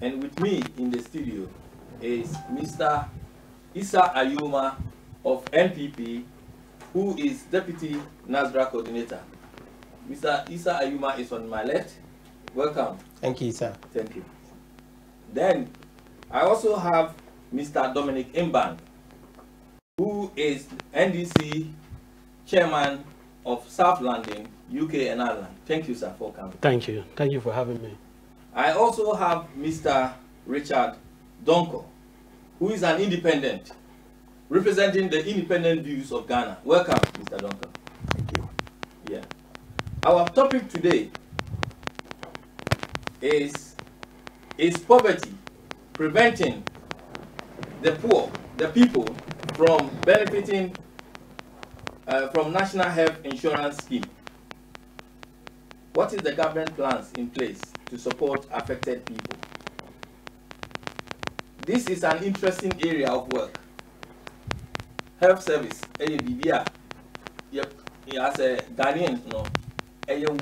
And with me in the studio is Mr. Issa Ayuma of NPP, who is Deputy NASDRA Coordinator. Mr. Issa Ayuma is on my left. Welcome. Thank you, sir. Thank you. Then I also have Mr. Dominic Imban, who is NDC Chairman of South London, UK and Ireland. Thank you, sir, for coming. Thank you. Thank you for having me. I also have Mr. Richard Donko, who is an independent, representing the independent views of Ghana. Welcome, Mr. Donko. Thank you. Yeah. Our topic today is poverty preventing the poor, the people, from benefiting from National Health Insurance Scheme. What is the government plans in place to support affected people? This is an interesting area of work. Health service, as a Ghanaian,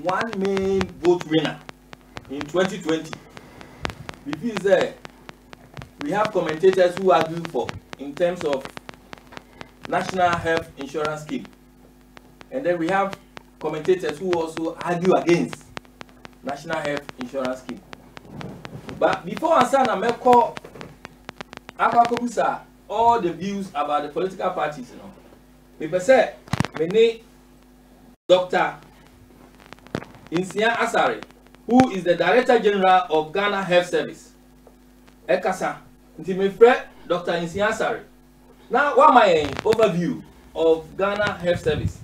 one main vote winner in 2020. We have commentators who argue for in terms of National Health Insurance Scheme, and then we have commentators who also argue against National Health Insurance Scheme. But before I start, I call all the views about the political parties. People say, me Dr. Insia Asare, who is the Director General of Ghana Health Service. Ekasa, me friend Dr. Insia Asare. Now, what my overview of Ghana Health Service?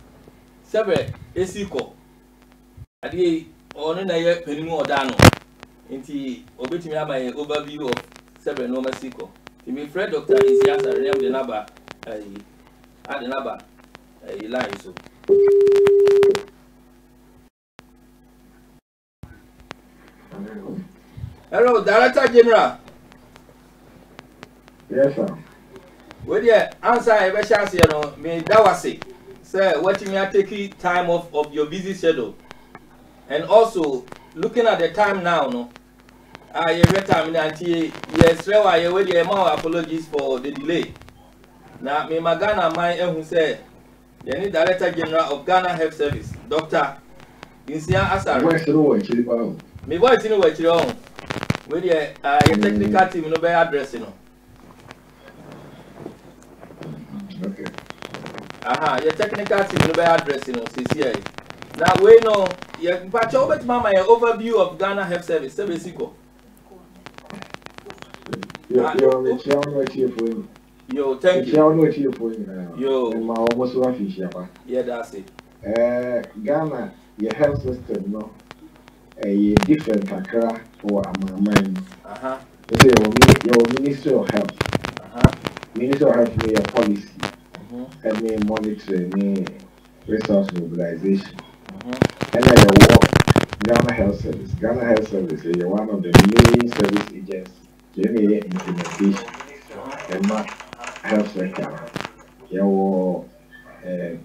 Several esiko. Adi ono na ye penimu odano. Inti obetimi aba my overview of several normal esiko. Me friend Dr. Insia Asare name the number the number line so. Hello, Director General. Yes, sir. Well, yeah, answer a chance, me that was it. Sir, what you are taking time off of your busy schedule. And also, looking at the time now, you time yes, you with your apologies for the delay. Now, me Magana, my who said, the new Director General of Ghana Health Service, Dr. Insia Asare. Me voice in what you own. With your technical team, no better address, Okay. Your technical team no be addressing CCA. Now we know you patch over to mama your overview of Ghana Health Service. Yo, thank you. Yo, yeah, that's it. Ghana, your health system, no, a different kakra for a man. Your Ministry of Health. Ministry of Health may a policy. And may monitor any resource mobilization. And then the work Ghana Health Service. Ghana Health Service is one of the main service agencies. Any implementation and not health sector. There were a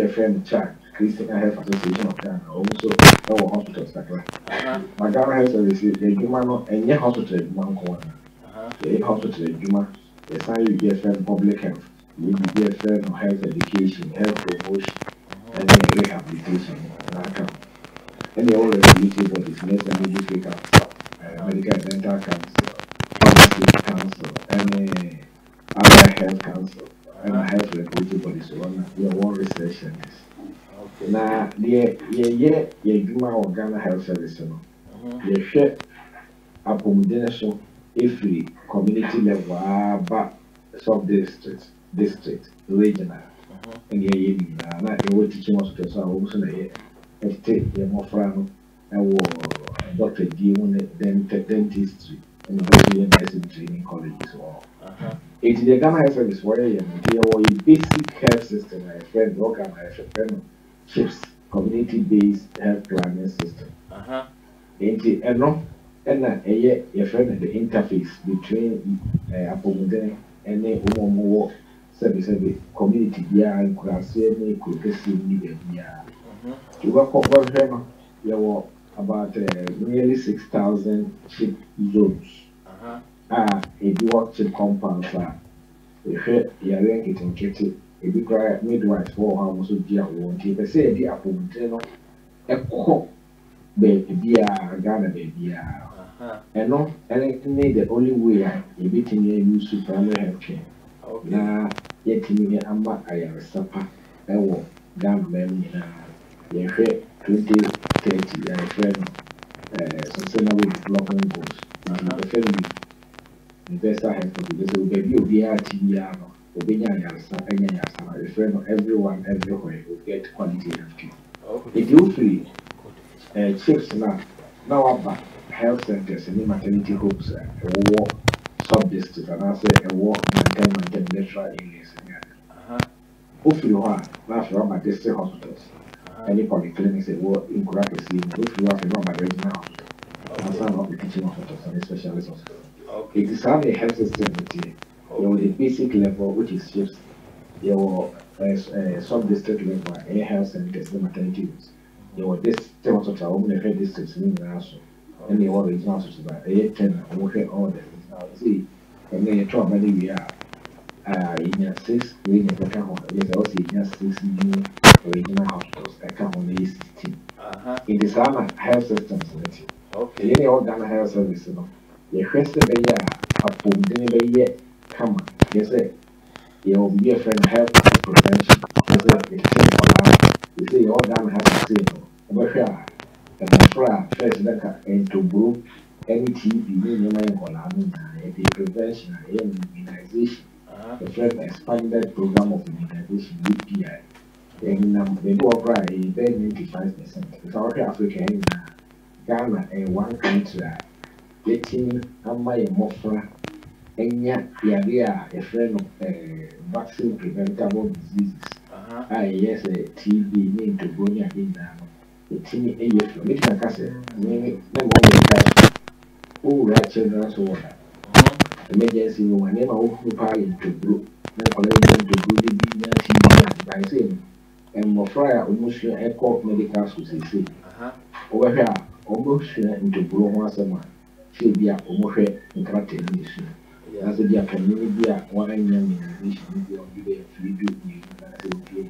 friend Chad, Christian Health Association of Ghana, also our hospitals. My Ghana Health Service is a human and your hospital in one corner. The hospital in Juma, the sign you get from public health. We be a friend of health education, health promotion, and then rehabilitation. And they all regulatory bodies, National Medical Council, Medical and Dental Council, Pharmacy Council, and other health council, and health regulatory bodies. So one research service. Now, the Juma or Ghana Health Service, the share accommodation every community level, but sub-district. District, regional, and not the teaching hospitals are also take the Mofrano and Dr. G. Dentistry and the nursing training colleges. It's the Ghana Health Service where you have a basic health system, a friend, organ, a friend, chips, community-based health planning system. And a friend the interface between Apomodene and the service community and class any could you work over there were about nearly 6,000 ship zones ebi work compounds ehwɛ yare nketenkete ebi kora midwife wɔ hɔ a wɔn nso di awoɔ nti pɛ sɛ yɛde apɔmuden no ɛkɔ baabi biara Ghana baabi biara ɛno ɛne the only way a yɛbɛtumi use primary health care na yɛtumi ama ayaresa pa ɛwɔ Ghana man nyinaa yɛhwɛ 2030 yɛhwɛ no sustainable development goals yɛhwɛ no universal health coverage so baabi obiara ti biara no obenya ayaresa ɛnya ayaresa na yɛhwɛ no everyone everywhere will get quality health care if you free chips now waba health centers and maternity homes ɛwɔ sub-district and I say ɛwɔ maintain natural areas ofiri hɔ a na afei waba district hospitals any polyclinics ɛwɔ nkura kɛseɛ mu ofiri hɔ afei waba regional hospital ansa na waba teaching hospitals and specialist hospitals it is how the health system is here the basic level which is chips your sub-district level any health centers and maternity homes your district hospital women health districts in also and your regional hospital 10 all the now see and then you try many we are in your 6 we need to come on yes also in your 6 new regional hospitals that come on the 16 in the summer health systems okay any organ health service no you first be ya upon the be come yes you will be a friend health prevention you say organ health say but first that into group any TB, the prevention and immunization, the first expanded program of immunization, UPI, and they do apply a 95%. If our Africa in Ghana and one country, letting my mofra, and yet, a friend of vaccine preventable diseases. Yes, a TB need to go near the teeny AF, which I can say, maybe no more. Oh, right, children, so emergency room, and never occupy into group, no collection to good TV by saying, and more fire almost airport medical society. Over here, almost into group once a month. She'll be a almost in character issue. As a dear community, one young immunization will be a free do you, as it will be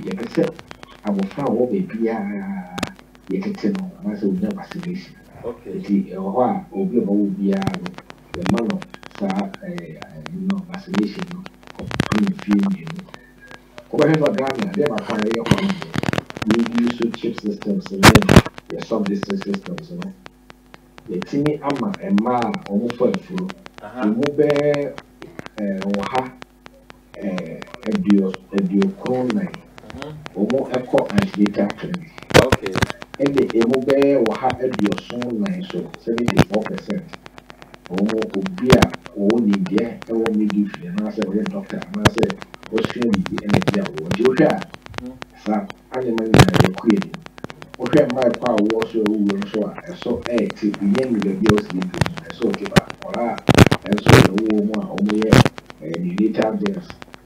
like I said, I will find what may be a yet as a vaccination. Okay. Why will be the man of vaccination of female. Over Ghana, they are finding we use chip systems and then the sub-district systems. The teeny ama and ma almost for the flu. You move a duochrome or echo and data clinic. Okay. And the mobile will have a son line so 74%. Or beer or India or midwife and I said doctor and I said Australian energy award. You hear sir animal queen. Okay, my power was so a to be young with the girls I saw or and so the woman only and you need tabs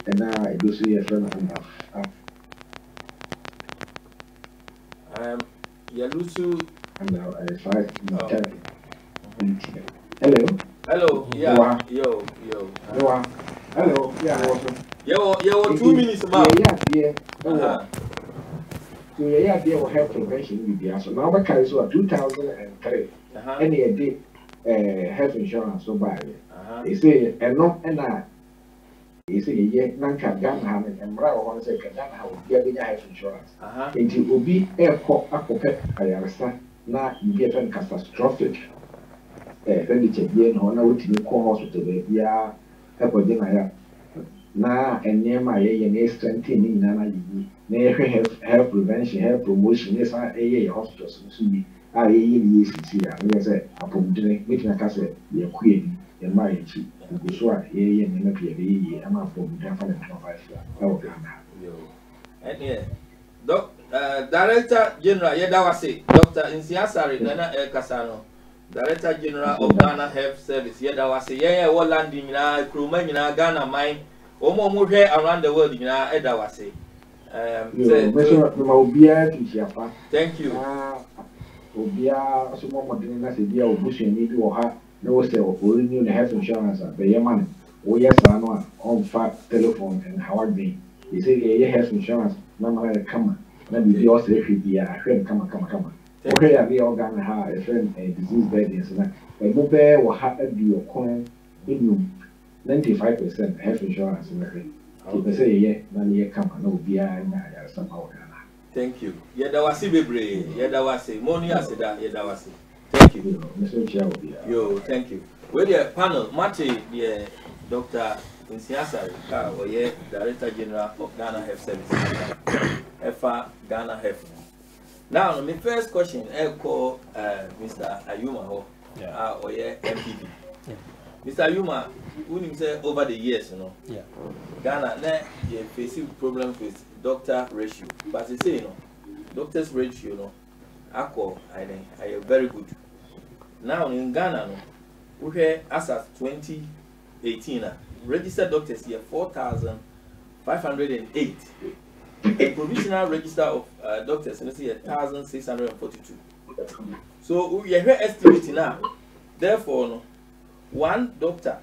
and now I do see a friend enough. Yalusu and now I 5 Hello. Hello. Yeah. Yo. Hello. Yeah. Yo. 2 minutes, man. Yeah. So yeah, will help prevention with the so now back so 2003. Any a day health insurance so by they say and no and they say yeah nanka Ghana have and bravo one say Ghana have get health insurance. It will be airport akopet ayaresa na you get an catastrophic expenditure here no na wotimi call hospital be ya ekode na ya na enema ye na strengthen ni na yi na health prevention health promotion yes a hospitals so bi a ye ni CC a we say apomdene metina ka say ye kuye ni ye ma ye chi go so a ye ni na pie be ye ama apomdene fa na 25 e wo Ghana yo and Director General Yedawase Dr. Insiasari Nana El Kasano Director General of Ghana Health Service Yedawase wo landing na Kruma na Ghana mine omo hwe around the world na Edawase thank you obia so mo modern na se bia obusu ni bi wo ha no say we renew the health insurance be your money we yes no on fat telephone and how be you say your health insurance no matter come na be also if be a friend come okay I be organ ha a friend a disease burdens na but mo be we have be your coin in 95% health insurance na okay say yeah na ye come na obi a na ya somehow. Thank you. Yeda wasi bebre. Yeda wasi. Money aseda. Yeda wasi. Thank you. Yo, thank you. With the panel, Mate, the Dr. Insiasari, or Director General of Ghana Health Services, EFA Ghana Health. Now, my first question, I call Mr. Ayuma, or MPP. Yeah. Mr. Ayuma, we say over the years, you know, Ghana, they facing problems with doctor ratio, but they say, you know, doctors ratio, you know, I are very good. Now in Ghana, no, we have as of 2018, registered doctors here 4,508. The provisional register of doctors, and see 1,642. So we are estimating now. Therefore, no, one doctor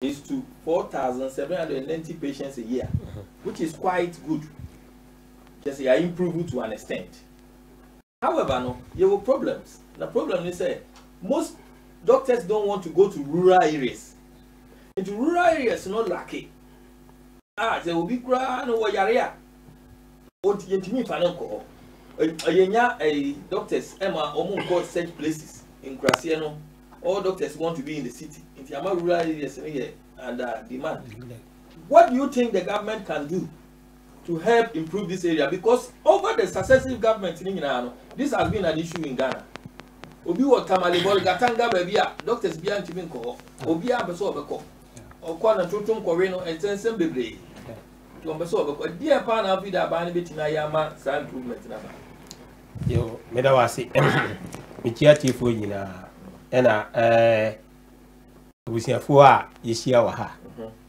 is to 4,790 patients a year, which is quite good. Just are improving to an extent. However, no, there were problems. The problem is that most doctors don't want to go to rural areas. Into rural areas, not lucky. There will be crying over Yaria. What you mean, Fanoko? A doctors, Emma, almost got such places in Graciano. All doctors want to be in the city. In the rural areas and demand. What do you think the government can do to help improve this area? Because over the successive governments in Ghana, this has been an issue in Ghana. Obi wa Tamalibol Gatanga Babia, doctors beyond Timin Ko, Obia Besobeko, or Kwana Tutum Corino and Sensen Bebre. Tombesobeko, dear Pan of Vida Banibitina Yama, San improvement. Yo, Medawasi, Michiati Fujina, and we see a four Yeshia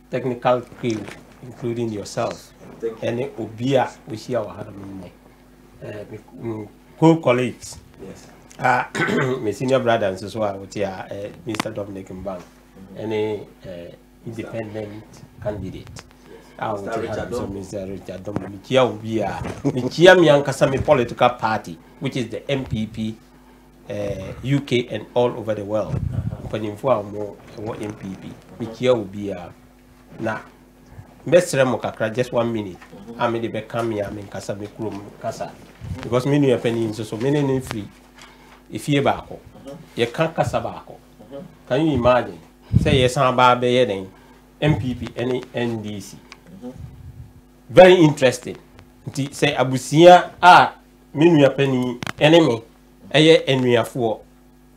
technical crew, including yourself, and Obia, we see our co-colleagues. Yes. My senior brother and so on, Mr. Dominic Mbang, any independent candidate. Mr. Richard Dominic, Mikia Miankasami political party, which is the MPP, UK and all over the world. Putting for more MPP, Mikia will be now. Best Remokakra, just 1 minute. I made the Becamia, I mean Kasami Krum Kasa. Because many are penny so many free. If you bako, you can't casabako. Can you imagine? Say yes, I'm Baby, MPP, any NDC. Very interesting. Say Abusia, Minuya penny, enemy, a year enemy of 4.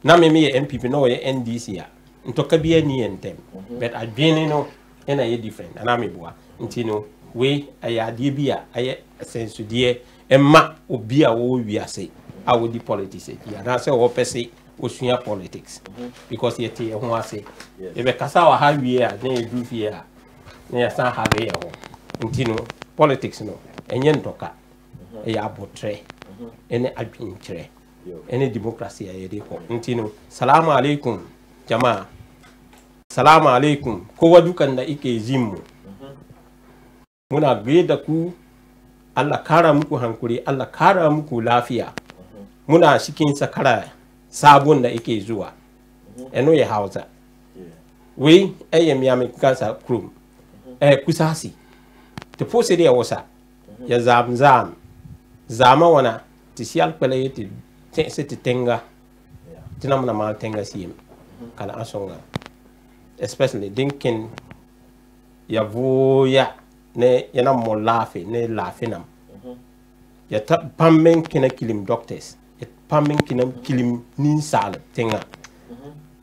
Now, me MPP, no NDC, and talk be any and them. But I've been no, and I different, and I'm a boy. Intino, we, I adibia, I sense to dear, and ma, obia, we are say. I would the politics. And I say, opposite was politics. Because yet, I want to say, if a Casawa have year, then you do fear, near San Javier, Intino, politics, no, and yen toka, a yabotre, any adventure, any democracy, a deco. Intino, Salam alaikum, Jama, Salam alaikum, Kowadukan da Ike Zimu. Muna greda ku, Allah kara muku hankuri, Allah kara muku lafiya. Muna cikin sakara sabon da yake zuwa eno ya Hausa we yami kansa krum kusasi te pose de wasa ya zama wana ti sial pele ti se tenga tinamna mal tenga sim kala asonga especially dinkin ya voya ne yana mo lafi ne lafinam ya pammen kina kilim doctors Pamin kinam kilim nin sal tenga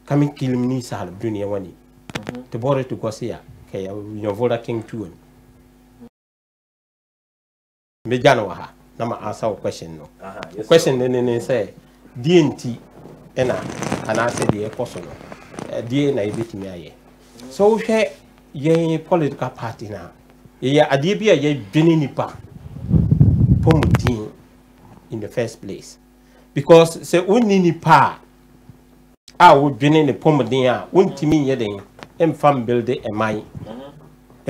kamin kilim nin sal dunia wani to bore to gosia kaya vola king tuon me jana wa na answer question no Yes, question ne say DNT ena ana say the question die na ibitimi aye so she ye political party na ye adie bia ye dwene nipa pomudin in the first place. Because se unini pa a wo dwene ne pomden a wontimi nye den emfam build a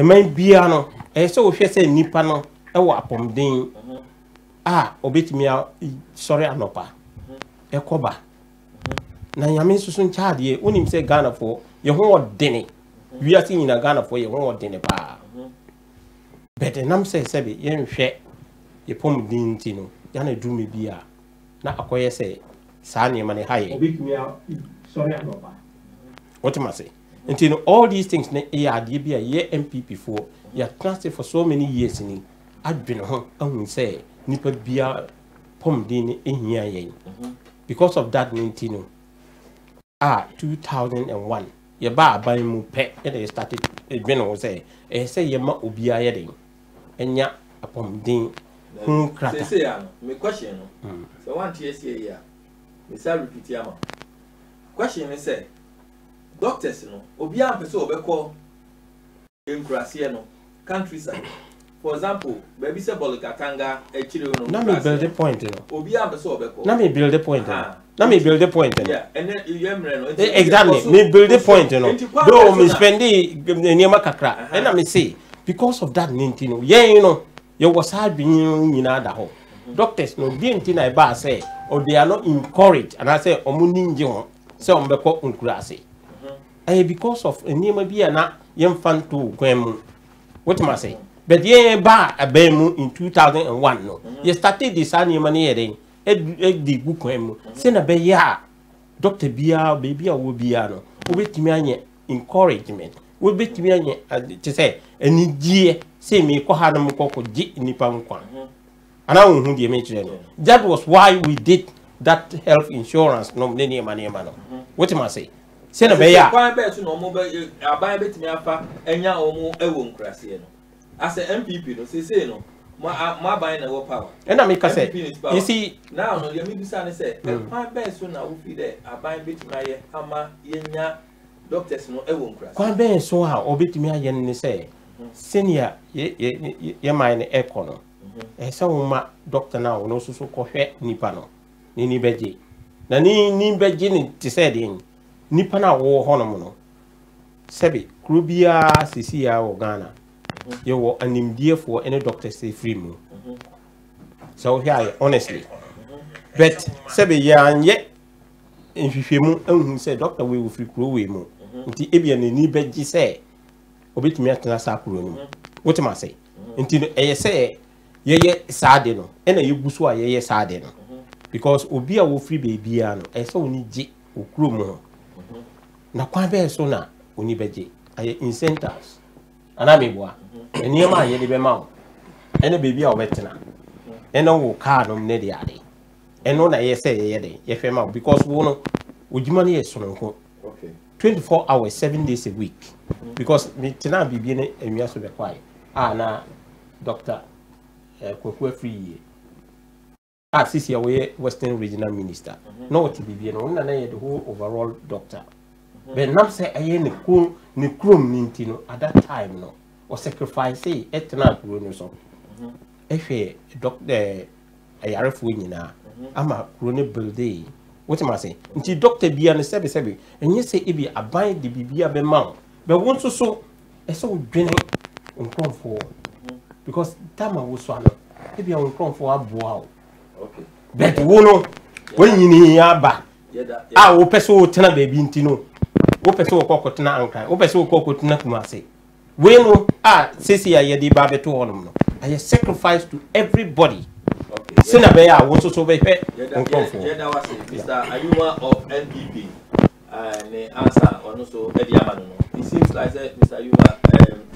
man bia no so wo hwɛ sɛ nipa no ɛwɔ apomden a obetimi a sɔre anopa ekoba na nyame susu nchaade wonim sɛ Ghana fo ye ho odene wiase nyina Ghana fo ye ho odene pa bete nam sɛ sɛbe ye nhwɛ ye pomden ti no ya na dumi bia na akoye sɛ saa ne mane haye obetimi a sɔre anopa what am I say until all these things ne ya ade bia ye MPP for ya transfer for so many years ni adwene ho ahun sɛ nipa bia pomden ehia yen because of that 2001 ye ba aban mu pe e started adwene ho sɛ say ye ma obia ye den enya apomden hu krata say ya no me question no so one tie say ya me say repeat ya ma question me say doctors no obia mpese obekọ enkurase no countryside for example baby say Bolokatanga echire no na me build the point no obia mpese obekọ na me build the point na me build the point no yeah and then you emre no exactly me build the point no do me spendi niema kakra and na me say because of that 19 no you know you was hard being nyina da ho doctors no be ntina e ba say or they are not encouraged and I say omuni nje ho say ombekọ enkurase because of niema bia na yemfan to kwemu what am I say but ye ba abemu in 2001 no you started this niema ne yeden e di gu kwemu say na be ya doctor bia baby a wo bia no obetimi anye encouragement wo betimi anye te say enigie say me ko ha na mko gi nipa nkwa ana wo hu die me kire no that was why we did that health insurance no ne niema no what am I say say na be ya kwan be so no mo be aban betimi afa enya omo ewo nkurase no as a MPP no say no ma aban na wo power and I make say you see now no you me bisa ne say kwan be so na wo fi de aban betimi aye ama yenya doctors no ewo nkurase kwan be so a obetimi aye ne say senior ye mine eco no say wo ma doctor na wo no so ko hwe nipa no ni beje na ni beje ni ti say de nipa na wo honom no sebe krubia sisi ya wo Ghana you wo animdiefo any doctor say free mu so here honestly but sebe ya anye nhwehwemu ehun say doctor we free kro we mu nti ebia ni beji say obetumi atena sa kro ni what am I say nti eye say ye saade no ena yeguso a ye saade no because obi a wo free baby a no say oni gi okro mu na kwa be so na oni beje aye incentives ana mebua eniema aye de be ma wo ene baby a obetena ene wo car no ne de ade eno na ye say ye de ye fe ma because wo no ojima ne ye so no okay 24 hours 7 days a week because me tena bibie ne enwia so be kwai na doctor kokwe free sisi ya we Western Regional Minister no what bibie no na ye the whole overall doctor but nam say aye ne krom ninti no at that time no o sacrifice etna kro no so ehwe doctor ayarefo nyina ama kro ne build what am I say nti doctor bia ne sebe enye say ebi aban de bibia be ma be won so eso dwene nkromfo because time wo so ano ebi a nkromfo aboa okay but wo no wonyini aba wo peso wo tena baby nti no wo peso wo kokotena ankan wo peso wo kokotena kumase we no sisi ya ye di ba beto honom no I sacrifice to everybody okay sina be ya wo so be pe nkromfo that was Mr. Ayuma of NPP ne answer ono so ediama no it seems like Mr. Ayuma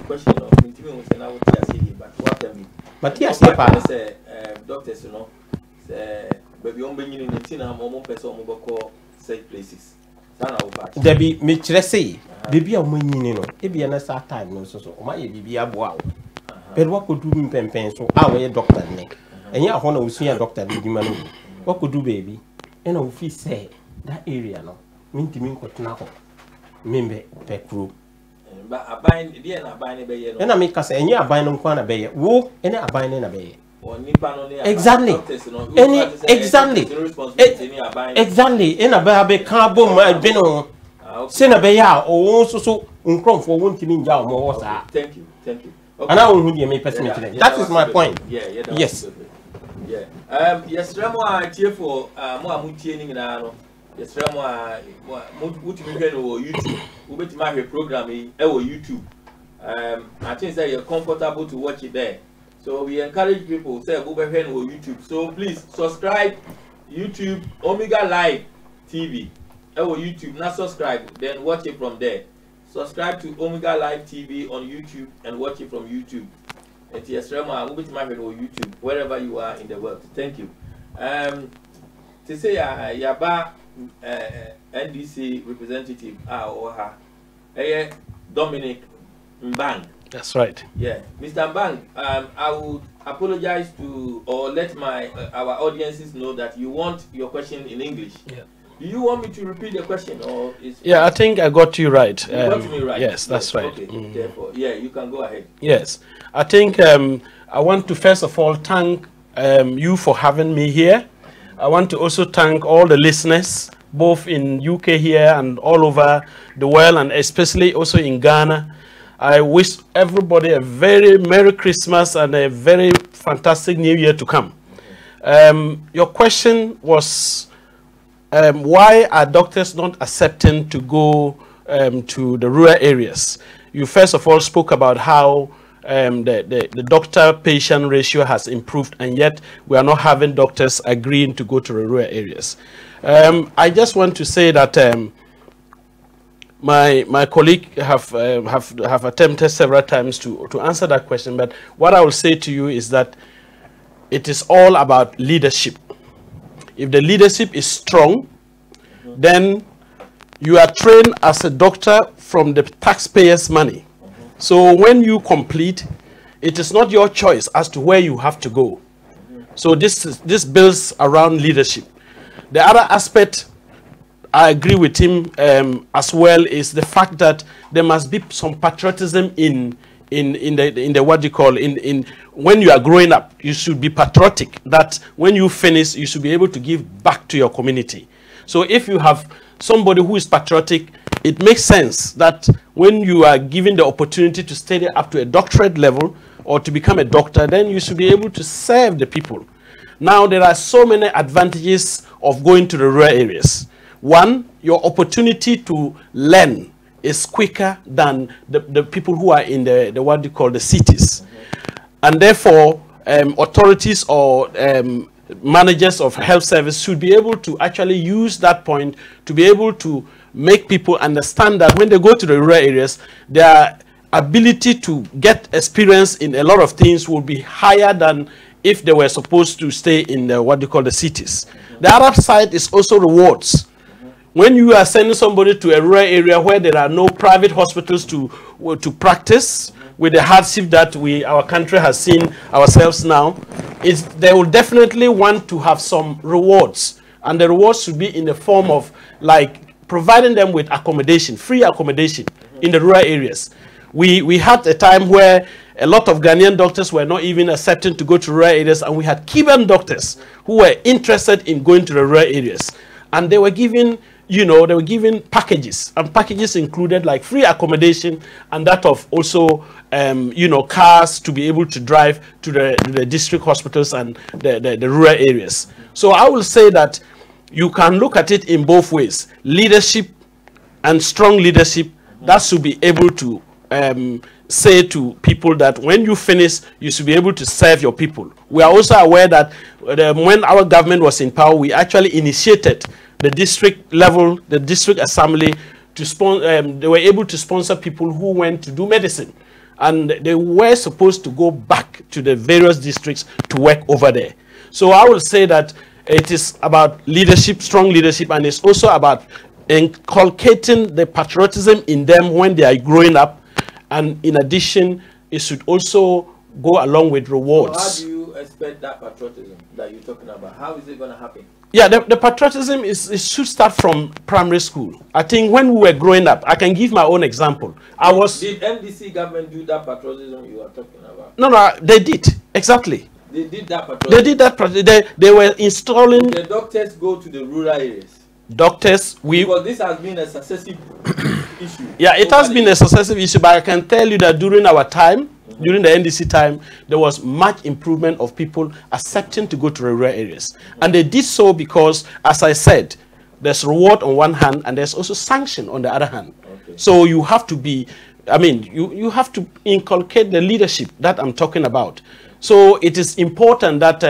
question of interview we say na what you say but what tell me Matias pa say doctors no say baby on benyini ne tina mo person mo bako safe places sana wo back debi me kire say baby a mo nyini no e bia na sa time no so o ma ye bibia boa wo pero wakodu mpempen so we doctor ne enya ho na usua doctor ne di ma no wakodu baby ena wo fi say that area no mintimi nkotena ho membe pekru ba aban die na aban ne be ye no ena me kasa enya aban no kwa na be ye wo ena aban ne na be ye Exactly. Exactly. In a baby can't boom my bino. Send a bear or so uncrom for 1 million more. Thank you. Okay. And I will give me pessimistic. That is my point. Yes. Yes, Ramo, I cheer for more mutianing in our. Yes, Ramo, YouTube. We bet my program in YouTube. I think that you're comfortable to watch it there. So we encourage people to say over here on YouTube. So please subscribe YouTube Omega Live TV. YouTube, not subscribe, then watch it from there. Subscribe to Omega Live TV on YouTube and watch it from YouTube. And yes, Rama, we'll be to my YouTube wherever you are in the world. Thank you. To say Yaba NDC representative or her Dominic Mbang. That's right. Yeah, Mr. Mbang, I would apologize to or let our audiences know that you want your question in English. Yeah. Do you want me to repeat the question or is? Yeah, I think I got you right. You got me right. Yes, that's right. Okay. Therefore, yeah, you can go ahead. Yes, I think I want to first of all thank you for having me here. I want to also thank all the listeners, both in UK here and all over the world, and especially also in Ghana. I wish everybody a very Merry Christmas and a very fantastic New Year to come. Your question was, why are doctors not accepting to go to the rural areas? You first of all spoke about how the doctor-patient ratio has improved, and yet we are not having doctors agreeing to go to the rural areas. I just want to say that my colleague have attempted several times to answer that question, but what I will say to you is that it is all about leadership. If the leadership is strong, then you are trained as a doctor from the taxpayers' money. So when you complete, it is not your choice as to where you have to go. So this builds around leadership. The other aspect, I agree with him as well, is the fact that there must be some patriotism in the what you call when you are growing up. You should be patriotic, that when you finish you should be able to give back to your community. So if you have somebody who is patriotic, it makes sense that when you are given the opportunity to study up to a doctorate level or to become a doctor, then you should be able to serve the people. Now there are so many advantages of going to the rural areas. One, your opportunity to learn is quicker than the people who are in the what you call the cities. And therefore, authorities or managers of health service should be able to actually use that point to be able to make people understand that when they go to the rural areas, their ability to get experience in a lot of things will be higher than if they were supposed to stay in the, what you call the cities. The other side is also rewards. When you are sending somebody to a rural area where there are no private hospitals to practice, with the hardship that our country has seen ourselves now, they will definitely want to have some rewards. And the rewards should be in the form of like providing them with accommodation, free accommodation in the rural areas. We had a time where a lot of Ghanaian doctors were not even accepting to go to rural areas, and we had Cuban doctors who were interested in going to the rural areas. And they were given, they were given packages, and packages included like free accommodation and that of also, cars to be able to drive to the district hospitals and the rural areas. So I will say that you can look at it in both ways. Leadership and strong leadership, that should be able to say to people that when you finish, you should be able to serve your people. We are also aware that when our government was in power, we actually initiated the district level, the district assembly, to they were able to sponsor people who went to do medicine. And they were supposed to go back to the various districts to work over there. So I will say that it is about leadership, strong leadership, and it's also about inculcating the patriotism in them when they are growing up. And in addition, it should also go along with rewards. So how do you expect that patriotism that you're talking about? How is it going to happen? Yeah, the patriotism it should start from primary school. I think when we were growing up, I can give my own example. Did NDC government do that patriotism you are talking about? No, they did. Exactly. They did that patrol. They did that. They were installing. The doctors go to the rural areas. Doctors, because this has been a successive issue. Yeah, it has been a successive issue, but I can tell you that during our time, during the NDC time, there was much improvement of people accepting to go to rural areas. And they did so because, as I said, there's reward on one hand and there's also sanction on the other hand. Okay. So you have to be, I mean, you have to inculcate the leadership that I'm talking about. So it is important that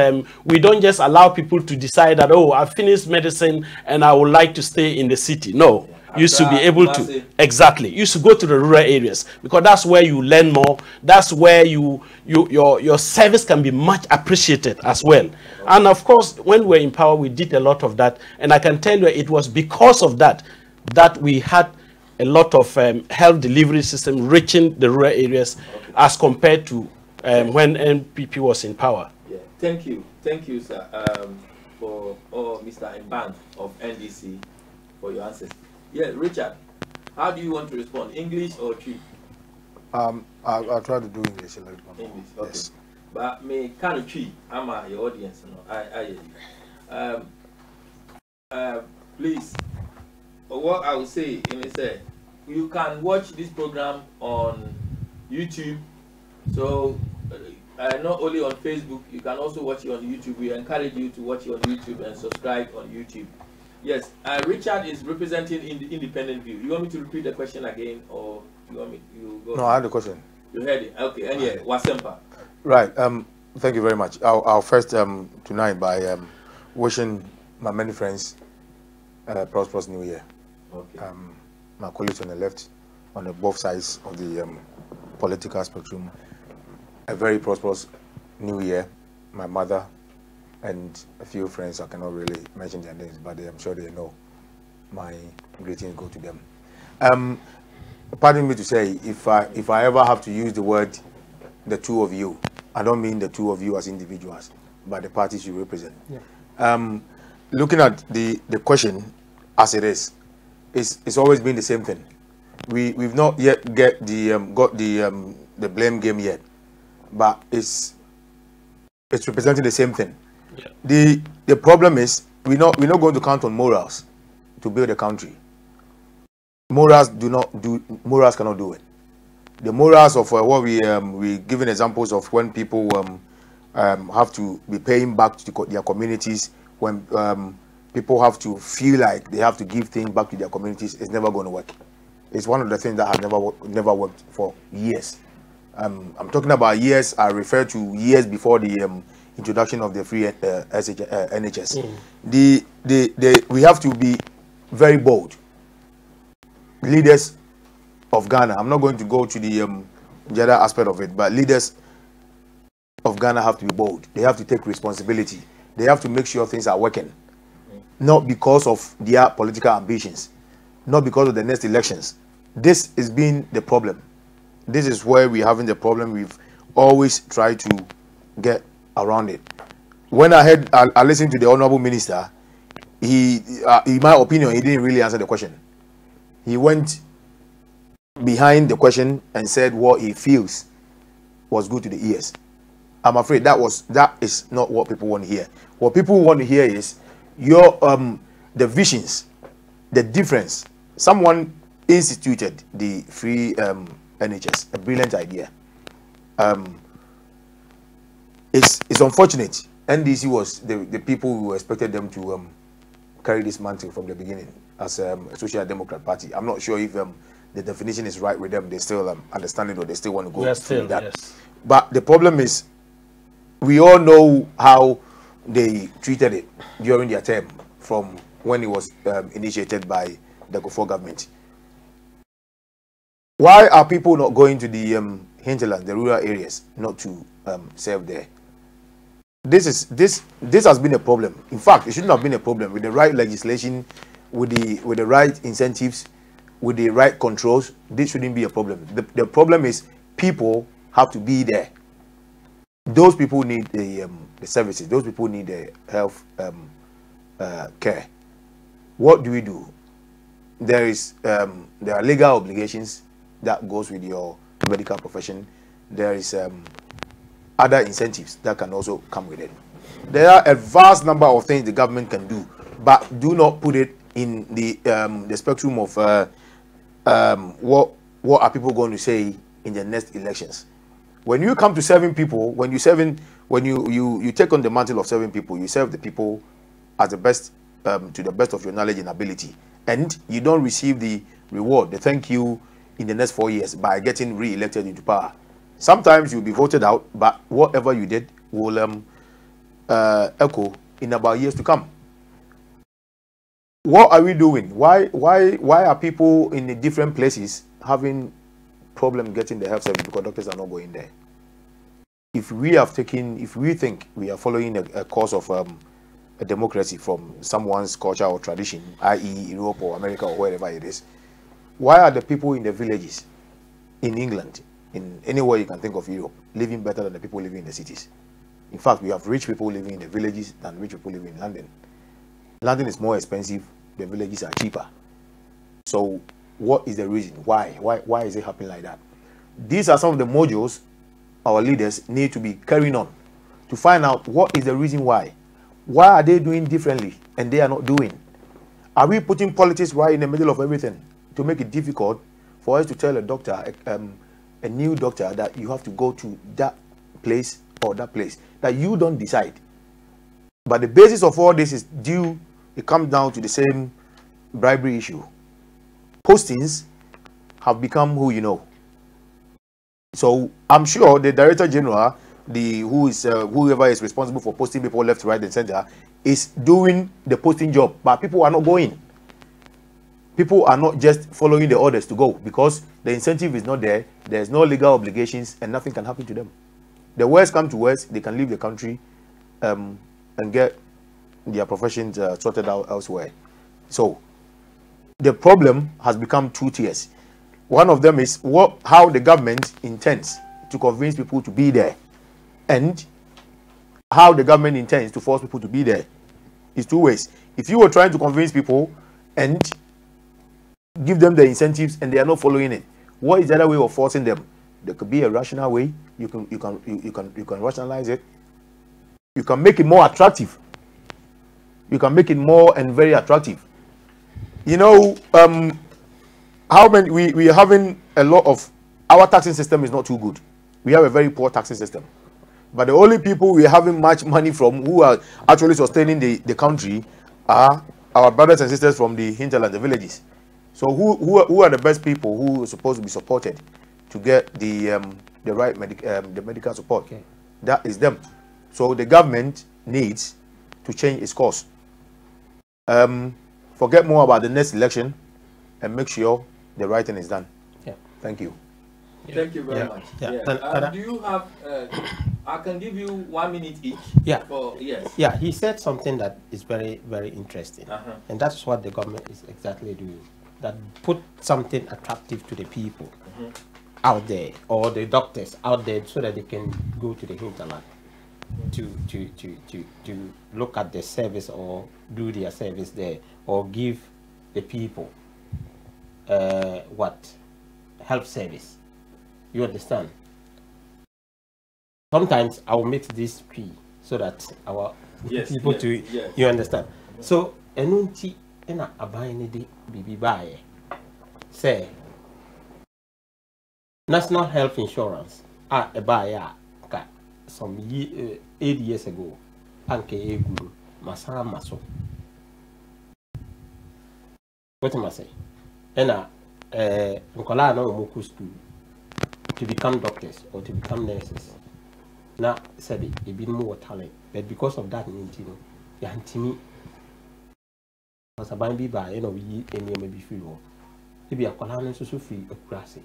we don't just allow people to decide that, oh, I've finished medicine and I would like to stay in the city. No. You should be able to, exactly. You should go to the rural areas because that's where you learn more. That's where your service can be much appreciated as well. Okay. And of course, when we were in power, we did a lot of that. And I can tell you it was because of that we had a lot of health delivery system reaching the rural areas as compared to when NPP was in power. Yeah. Thank you, sir, for Mr. Mbang of NDC for your answers. Yeah, Richard, how do you want to respond? English or Twi? I'll try to do English a little bit. English, okay. Yes. But me kind of Twi, I'm your audience, you know. Please, what I will say is that you can watch this program on YouTube. So not only on Facebook, you can also watch it on YouTube. We encourage you to watch it on YouTube and subscribe on YouTube. Yes, Richard is representing in the independent view. You want me to repeat the question again, or you want me to go? No, I had the question. You heard it. Okay, and yeah, Wasempa. Right. Thank you very much. I'll first tonight by wishing my many friends prosperous New Year. Okay. My colleagues on the left, on the both sides of the political spectrum, a very prosperous New Year. My mother and a few friends, I cannot really mention their names, but I'm sure they know. My greetings go to them. Pardon me to say, if I ever have to use the word the two of you, I don't mean the two of you as individuals, but the parties you represent. Yeah. Looking at the question as it is, it's always been the same thing. We've not yet got the blame game yet, but it's representing the same thing. Yeah. The problem is we're not going to count on morals to build a country. Morals cannot do it. The morals of what we given examples of when people have to be paying back to their communities, when people have to feel like they have to give things back to their communities, it's never going to work. It's one of the things that have never worked for years. I'm talking about years. I refer to years before the introduction of the free NHS. We have to be very bold. Leaders of Ghana, I'm not going to go to the other aspect of it, but leaders of Ghana have to be bold. They have to take responsibility. They have to make sure things are working. Not because of their political ambitions, not because of the next elections. This has been the problem. This is where we're having the problem. We've always tried to get around it. When I listened to the Honorable Minister, in my opinion, he didn't really answer the question. He went behind the question and said what he feels was good to the ears. I'm afraid that is not what people want to hear. What people want to hear is your the visions, the difference. Someone instituted the free NHS, a brilliant idea. It's unfortunate. NDC was the people who expected them to carry this mantle from the beginning as a Social Democrat Party. I'm not sure if the definition is right with them. They still understand it, or they still want to go through that. Yes. But the problem is, we all know how they treated it during their term, from when it was initiated by the Kufuor government. Why are people not going to the hinterland, the rural areas, not to serve there? This has been a problem. In fact, it shouldn't have been a problem. With the right legislation, with the right incentives, with the right controls, this shouldn't be a problem. The problem is people have to be there. Those people need the services. Those people need the health care. What do we do? There are legal obligations that goes with your medical profession. There is other incentives that can also come with it. There are a vast number of things the government can do, but do not put it in the spectrum of what are people going to say in the next elections. When you come to serving people, when you take on the mantle of serving people, you serve the people as the best, to the best of your knowledge and ability, and you don't receive the reward, the thank you in the next 4 years by getting re-elected into power. Sometimes you'll be voted out, but whatever you did will echo in about years to come. What are we doing? Why are people in the different places having problem getting the health service because doctors are not going there? If we think we are following a course of a democracy from someone's culture or tradition, i.e. Europe or America or wherever it is, why are the people in the villages in England, in anywhere you can think of Europe, living better than the people living in the cities? In fact, we have rich people living in the villages than rich people living in London. London is more expensive, the villages are cheaper. So what is the reason? Why is it happening like that? These are some of the modules our leaders need to be carrying on to find out what is the reason why. Why are they doing differently and they are not doing? Are we putting politics right in the middle of everything to make it difficult for us to tell a doctor, a new doctor, that you have to go to that place or that place, that you don't decide? But the basis of all this is it comes down to the same bribery issue. Postings have become who you know. So I'm sure the Director General, whoever is responsible for posting people left, right, and center, is doing the posting job, but people are not going. People are not just following the orders to go because the incentive is not there. There's no legal obligations, and nothing can happen to them. The worst come to worst, they can leave the country and get their professions sorted out elsewhere. So the problem has become two tiers. One of them is how the government intends to convince people to be there, and how the government intends to force people to be there. It's two ways. If you were trying to convince people and give them the incentives and they are not following it, what is the other way of forcing them? There could be a rational way. You can rationalize it. You can make it more attractive. You can make it more and very attractive. You know, how many we are having a lot of, our taxing system is not too good. We have a very poor taxing system. But the only people we are having much money from, who are actually sustaining the country, are our brothers and sisters from the hinterland, the villages. So who are the best people who are supposed to be supported to get the right medical support? Okay. That is them. So the government needs to change its course. Forget more about the next election and make sure the right thing is done. Yeah. Thank you. Thank you very much. Yeah. Do you have? I can give you 1 minute each. Yeah. Yes. Yeah. He said something that is very, very interesting, and that's what the government is exactly doing. That put something attractive to the people out there, or the doctors out there, so that they can go to the hinterland to look at the service or do their service there, or give the people health service. You understand? Sometimes I will mix these three so that our people you understand. So enunti ena abayne de bibi baye say national health insurance a baye ka some 8 years ago anke eguru masara maso. What am I saying? Ena nkola na omoku school to become doctors or to become nurses. Now said it a bit more talent, but because of that, yantimi was a bambi by we any maybe feel. If you are calling so free a grassy.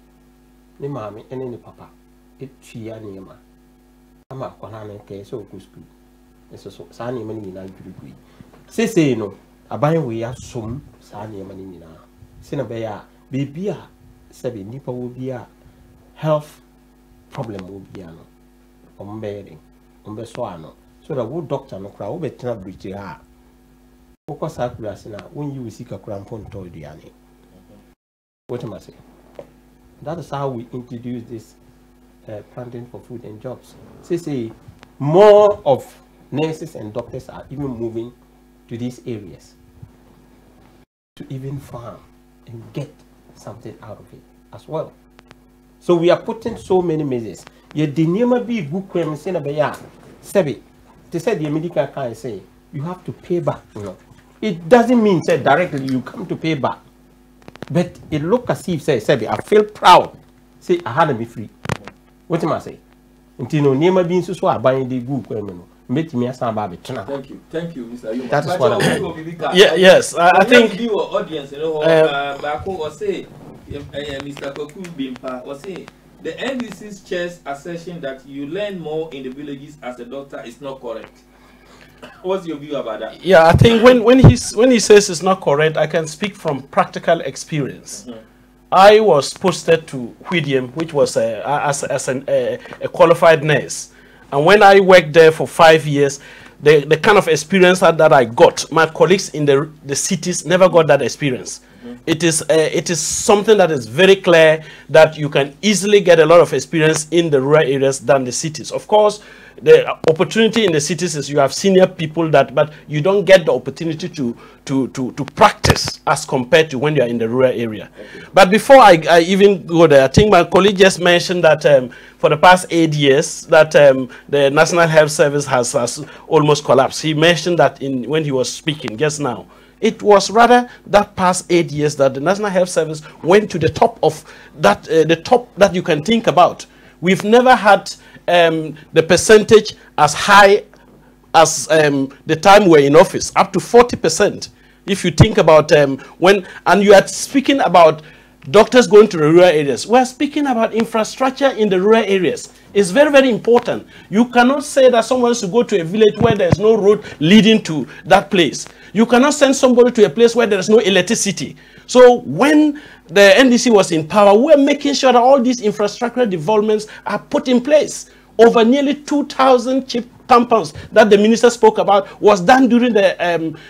Ni mammy and any papa, it she and yama. I'm a calling case so good school. It's so sunny money in 9 degree. Say no, a buy we are some sunny money in our Sinabaya, baby, said Nipa will be a health problem will be an umbedding, umbesoano. So the wood doctor no crowd be tena bridge ha. Focus accuracy now when you seek a crampon told Diani. What am I saying? That is how we introduce this planting for food and jobs. Say more of nurses and doctors are even moving to these areas to even farm and get something out of it as well. So we are putting so many measures. You didn't be good crime saying about Sebi. They said the medical can say you have to pay back. You know, it doesn't mean say directly you come to pay back, but it look as if say Sebi, I feel proud. Say I had to be free. What am I say? Until no near being so I buy the good crime. Thank you, Mr. Yuma. That is what I mean. Yes, I think your audience, you know, Bako or say, Mr. Koku Bimpa or say, the NDC's chair's assertion that you learn more in the villages as a doctor is not correct. What's your view about that? Yeah, I think when he says it's not correct, I can speak from practical experience. I was posted to Whittiam, which was as a qualified nurse. And when I worked there for 5 years, the kind of experience that I got, my colleagues in the cities never got that experience. It is something that is very clear that you can easily get a lot of experience in the rural areas than the cities. Of course, the opportunity in the cities is you have senior people but you don't get the opportunity to practice as compared to when you are in the rural area. Okay. But before I even go there, I think my colleague just mentioned that for the past 8 years that the National Health Service has almost collapsed. He mentioned that when he was speaking just now. It was rather that past 8 years that the National Health Service went to the top of that, the top that you can think about. We've never had the percentage as high as the time we're in office, up to 40%. If you think about and you are speaking about doctors going to the rural areas, we're speaking about infrastructure in the rural areas. It's very, very important. You cannot say that someone should go to a village where there's no road leading to that place. You cannot send somebody to a place where there's no electricity. So when the NDC was in power, we're making sure that all these infrastructural developments are put in place. Over nearly 2,000 chip compounds that the minister spoke about was done during the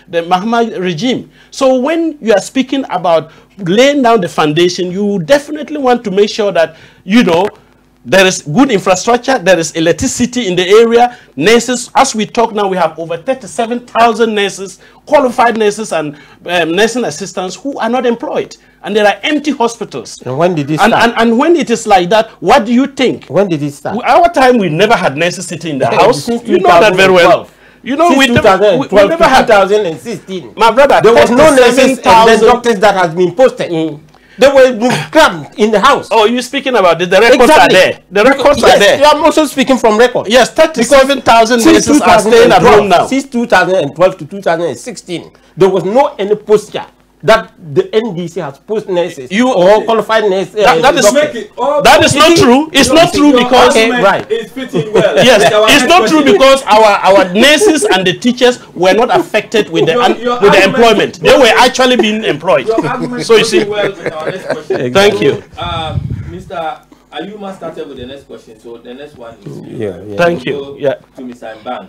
Mahama regime. So when you are speaking about laying down the foundation, you definitely want to make sure that, you know, there is good infrastructure, there is electricity in the area, nurses. As we talk now, we have over 37,000 nurses, qualified nurses and nursing assistants who are not employed. And there are empty hospitals. And when did this start? And when it is like that, what do you think? When did it start? Our time, we never had nurses sitting in the house. You know that very well. You know, we never had 2016. My brother, there was no nurses and doctors that has been posted. They were crammed in the house. Oh, you're speaking about the records are there. The records are there. I'm also speaking from records. Yes, 37,000 nurses are staying at home now. Since 2012 to 2016, there was no any posture that the NDC has post nurses or qualified nurses. That is not true. It's not true because it's fitting well. Yes, it's not true because our nurses and the teachers were not affected with the employment. They were actually being employed. So you see. Well with our next question. Thank you, Mr. Ayuma started with the next question, so the next one is Thank you. Yeah. To Mr. Mbang.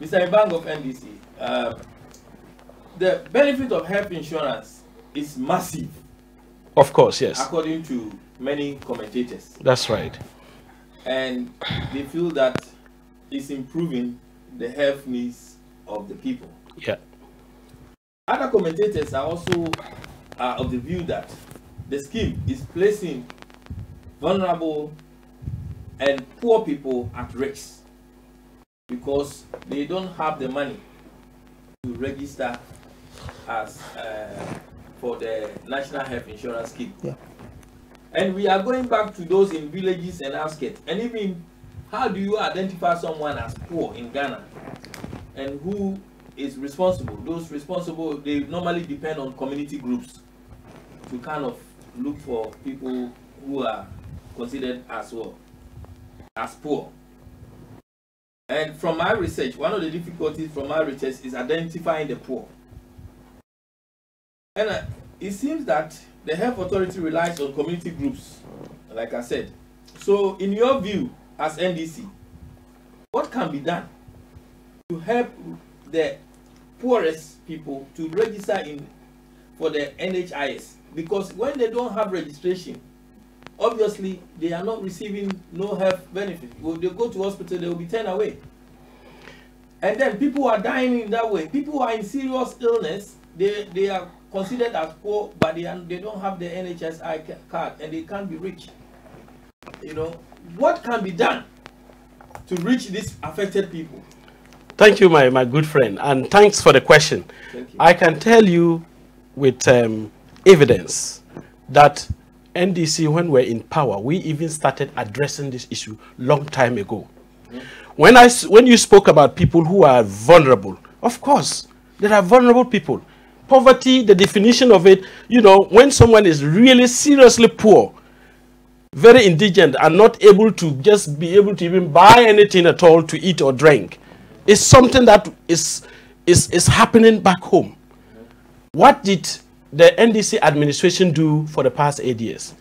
Mr. Mbang of NDC. The benefit of health insurance is massive. Of course, yes. According to many commentators. That's right. And they feel that it's improving the health needs of the people. Yeah. Other commentators are also of the view that the scheme is placing vulnerable and poor people at risk because they don't have the money to register as for the National Health Insurance Scheme. Yeah. And we are going back to those in villages and outskirts. And even how do you identify someone as poor in Ghana and who is responsible? Those responsible, they normally depend on community groups to kind of look for people who are considered as well as poor. And from my research, one of the difficulties from my research is identifying the poor. And it seems that the health authority relies on community groups, like I said. So in your view, as NDC, what can be done to help the poorest people to register for the NHIS? Because when they don't have registration, obviously they are not receiving no health benefit. When they go to hospital, they will be turned away. And then people are dying in that way. People who are in serious illness, they are considered as poor, but they don't have the NHIS card and they can't be rich. You know, what can be done to reach these affected people? Thank you, my good friend, and thanks for the question. Thank you. I can tell you with evidence that NDC, when we're in power, we even started addressing this issue long time ago. When you spoke about people who are vulnerable, of course, there are vulnerable people. Poverty, the definition of it, you know, when someone is really seriously poor, very indigent, and not able to just be able to even buy anything at all to eat or drink, it's something that is happening back home. What did the NDC administration do for the past 8 years?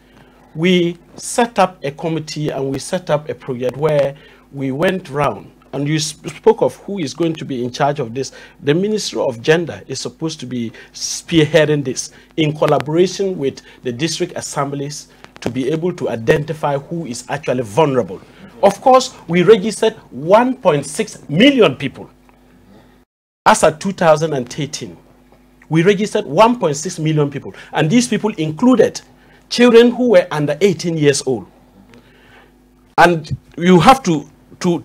We set up a committee and we set up a project where we went round, and you spoke of who is going to be in charge of this. The Ministry of Gender is supposed to be spearheading this in collaboration with the district assemblies to be able to identify who is actually vulnerable. Of course, we registered 1.6 million people. As of 2013, we registered 1.6 million people. And these people included children who were under 18 years old. And you have to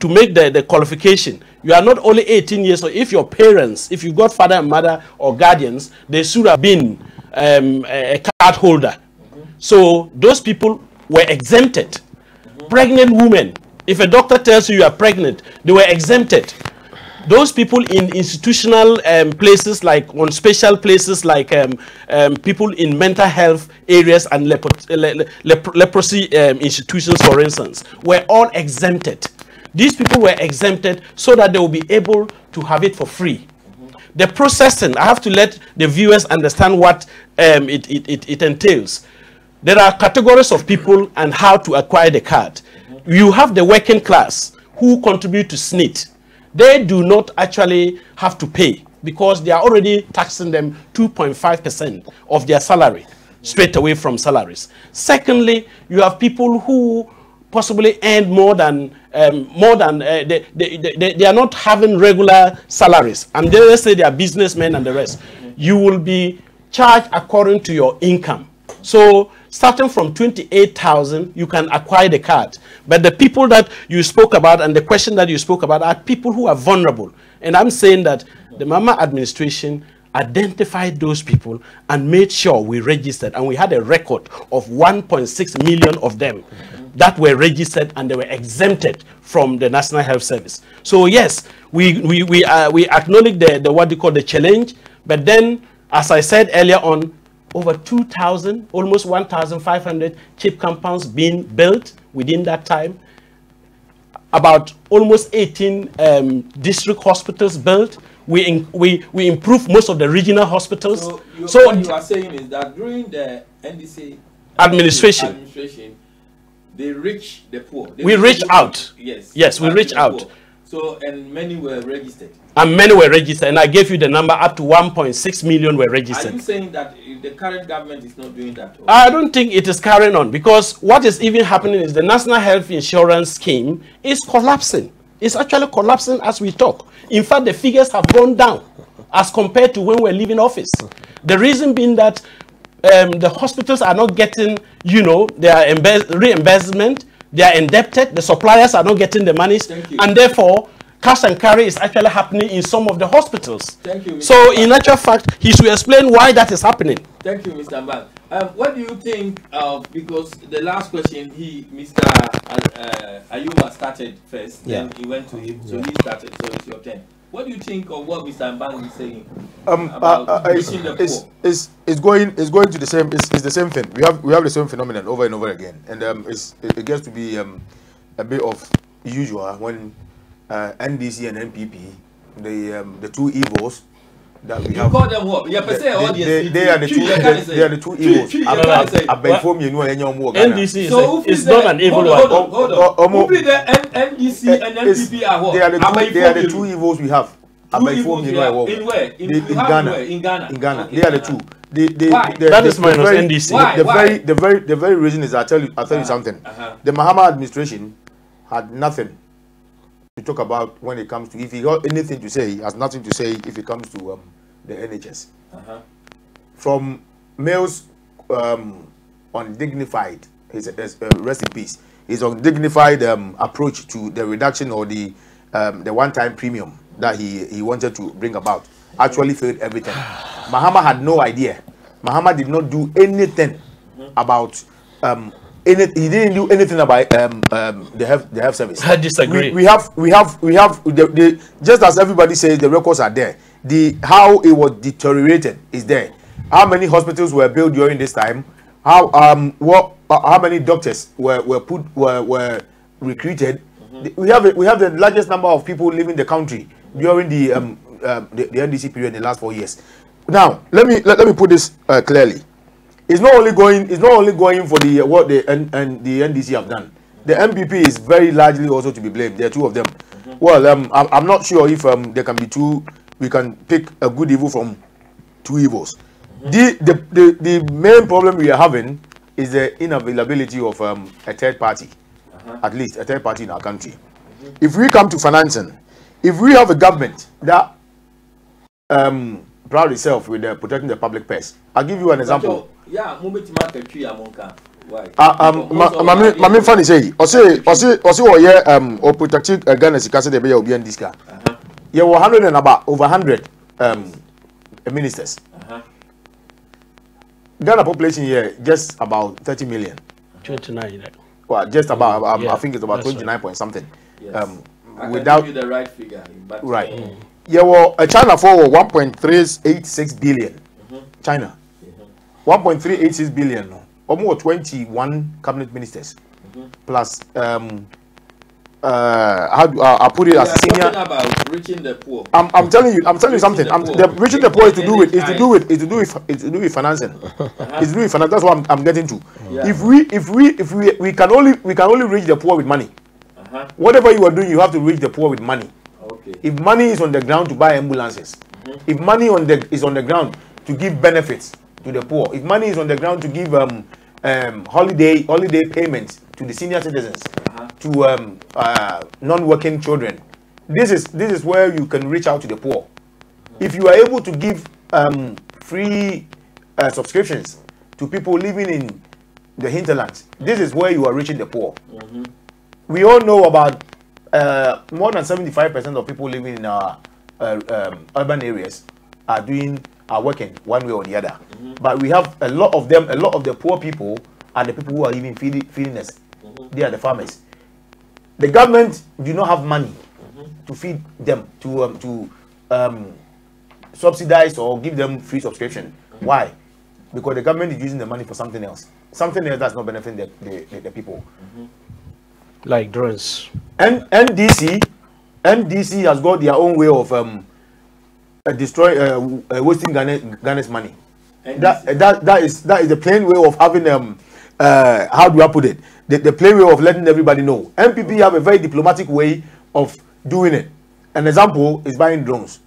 make the qualification. You are not only 18 years old. If your parents, if you got father and mother or guardians, they should have been a card holder. So those people were exempted. Pregnant women, if a doctor tells you are pregnant, they were exempted. Those people in institutional places, like on special places, like people in mental health areas and leprosy institutions, for instance, were all exempted. These people were exempted so that they will be able to have it for free. The processing, I have to let the viewers understand what it entails. There are categories of people and how to acquire the card. You have the working class who contribute to SNIT. They do not actually have to pay because they are already taxing them 2.5% of their salary straight away from salaries. Secondly, you have people who possibly earn more than they are not having regular salaries, and they say they are businessmen and the rest. You will be charged according to your income. So starting from 28,000, you can acquire the card. But the people that you spoke about and the question that you spoke about are people who are vulnerable. And I'm saying that the Mama administration identified those people and made sure we registered. And we had a record of 1.6 million of them that were registered and they were exempted from the National Health Service. So yes, we acknowledge the what they call the challenge. But then, as I said earlier on, over 2,000, almost 1,500 chip compounds being built within that time. About almost 18 district hospitals built. We improved most of the regional hospitals. So what you are saying is that during the NDC administration, they reached the poor. We reached out. Yes. Yes, we reached out. Poor. So, and many were registered. And many were registered. And I gave you the number, up to 1.6 million were registered. Are you saying that the current government is not doing that? I don't think it is carrying on, because what is even happening is the National Health Insurance Scheme is collapsing. It's actually collapsing as we talk. In fact, the figures have gone down as compared to when we're leaving office. The reason being that the hospitals are not getting, you know, their reimbursement. They are indebted. The suppliers are not getting the money, and therefore cash and carry is actually happening in some of the hospitals. Thank you, Mr. So, Mbang, in actual fact, he should explain why that is happening. Thank you, Mr. Mbang. What do you think of, because the last question, Mr. Ayuba started first, then he went to him, so he started, so it's your turn. What do you think of what Mr. Mbang is saying about reaching the poor? It's going to the same. It's the same thing. We have the same phenomenon over and over again, and it gets to be a bit of usual when NDC and NPP, the two evils that we have. You call them what? They are the two evils. NDC is not an evil one. Hold on. Who be the NDC and NPP are what? They are the two evils we have. evils in where? In Ghana. In Ghana. In Ghana. Okay, They are the two. That is minus NDC. Why? The very reason is I'll tell you something. The Mahama administration had nothing to talk about when it comes to, if he got anything to say, he has nothing to say if it comes to the NHS. From males undignified, rest in peace, his undignified approach to the reduction or the one-time premium that he wanted to bring about actually failed everything. Mahama had no idea. Mahama did not do anything about he didn't do anything about the health service. I disagree. We have just as everybody says, the records are there. How it was deteriorated is there. How many hospitals were built during this time? How many doctors were recruited? We have the largest number of people leaving the country during the NDC period in the last 4 years. Now let me put this clearly. It's not only going for what the NDC have done. The MPP is very largely also to be blamed. There are two of them. Well, I'm not sure if there can be two. We can pick a good evil from two evils. The main problem we are having is the unavailability of a third party, at least a third party in our country. If we come to financing, if we have a government that proud itself with protecting the public purse, I'll give you an example. Yeah, Mami funny say, or protecting Ghana because they be obi this car. You were over 100 ministers. Ghana population here just about 30 million. 29. Well, just about I think it's about 29 point something. Yes. Without give you the right figure, but right. Yeah, well, China for 1.386 billion. China. 1.386 billion. Almost 21 cabinet ministers. Plus I put it as senior. About reaching the poor. I'm telling you something. Reaching the poor is to do with financing. It's to do with finance. That's what I'm getting to. Yeah. If we can only reach the poor with money. Whatever you are doing, you have to reach the poor with money. Okay. If money is on the ground to buy ambulances, if money is on the ground to give benefits to the poor, if money is on the ground to give holiday payments to the senior citizens, to non-working children, this is where you can reach out to the poor. If you are able to give free subscriptions to people living in the hinterlands, this is where you are reaching the poor. We all know about more than 75% of people living in our urban areas are working one way or the other. But we have a lot of the poor people are the people who are even feeding us. They are the farmers. The government do not have money to feed them, to subsidize or give them free subscription. Why? Because the government is using the money for something else that's not benefiting the people. Like drones. And NDC has got their own way of wasting Ghana's money. That is the plain way of having how do I put it? The plain way of letting everybody know. MPP have a very diplomatic way of doing it. An example is buying drones.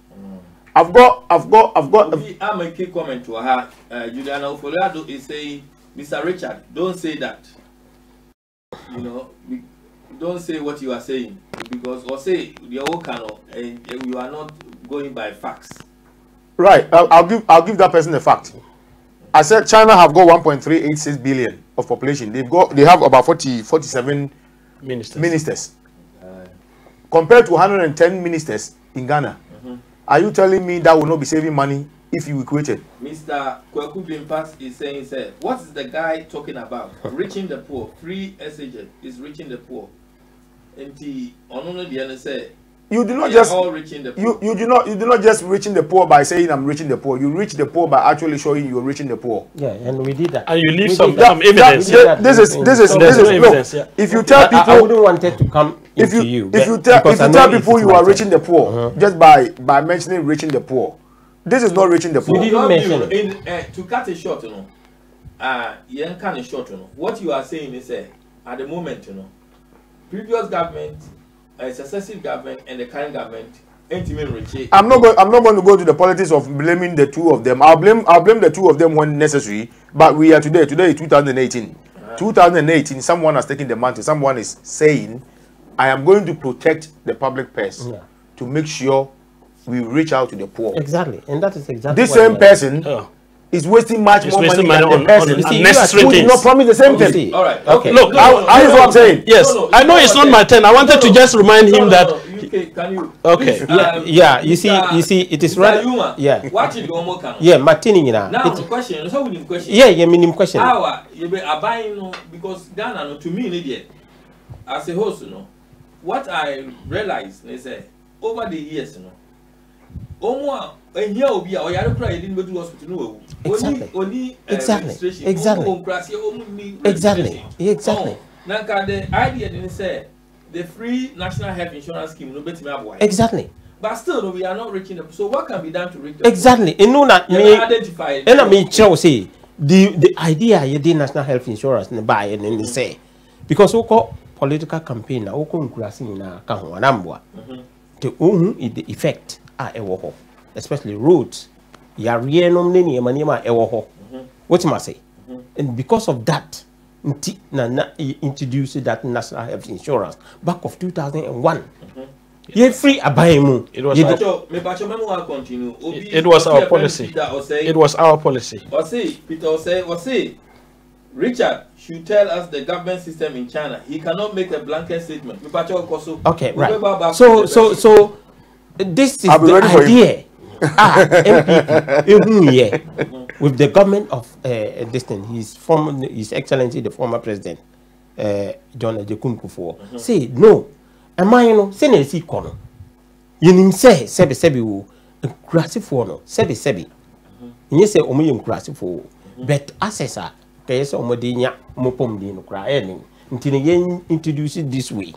I've got. I'm a key comment to her. Juliana FOLAYO is saying, Mr. Richard, don't say that. Don't say what you are saying, because or say the whole canoe and you are not going by facts. Right. I'll give that person a fact. I said China have got 1.386 billion of population. They have about 47 ministers. Compared to 110 ministers in Ghana. Are you telling me that will not be saving money if you equate it? Mr. Kweku Bimpas is saying, what is the guy talking about? Reaching the poor. Free SHF is reaching the poor. And the NSA. You do not just all reaching the poor. You do not just reaching the poor by saying I'm reaching the poor. You reach the poor by actually showing you're reaching the poor. Yeah, and we did that. And you leave some evidence. This is evidence. Look, if you tell people, I wouldn't want it to come into you. If you tell people you are reaching the poor just by mentioning reaching the poor, this is not reaching the poor. You didn't mention it. To cut it short, what you are saying is at the moment, previous government, successive government, and the current government I'm not going to go to the politics of blaming the two of them. I'll blame the two of them when necessary. But we are today. Today is 2018. 2018. Someone has taken the mantle. Someone is saying, "I am going to protect the public purse to make sure we reach out to the poor." Exactly, and that is exactly this same person. Is wasting much more money than the person who did not promise the same thing. All right. Okay. Look, I what I'm saying. Yes, I know it's not my turn. I wanted to just remind him that. Can you? Okay. Yeah. You see, it is rather. Yeah. Watch it go more. Yeah, Martini, now the question. So we question. Yeah, meaning question. How you be buying because Ghana to me idiot as a host, what I realized they say over the years, and here will be our yard cry didn't go to hospital. Only exactly. Now, the idea didn't say the free national health insurance scheme no better me exactly. But still, we are not reaching them. So, what can be done to reach them? Exactly. And no, that me identify. And I mean, say the idea you did national health insurance and buy and then say because we call political campaign now, we call grassing na kahwanambwa. The effect. Especially roads, what must say? And because of that, introduced that national health insurance back of 2001. You're free abaimu. It was our policy. It was our policy. Peter say, Richard should tell us the government system in China. He cannot make a blanket statement. Okay, right. So. This is the idea. MPP, with the government of this thing, His Excellency, the former president, John Ejekunkufo, say no. Am I say no? See kono. You say sebi wo krasi for no sebi. You say omo krasi for, but assessor kaya say omo de nya mopom de no kra eni. Ntine yen introduce it this way.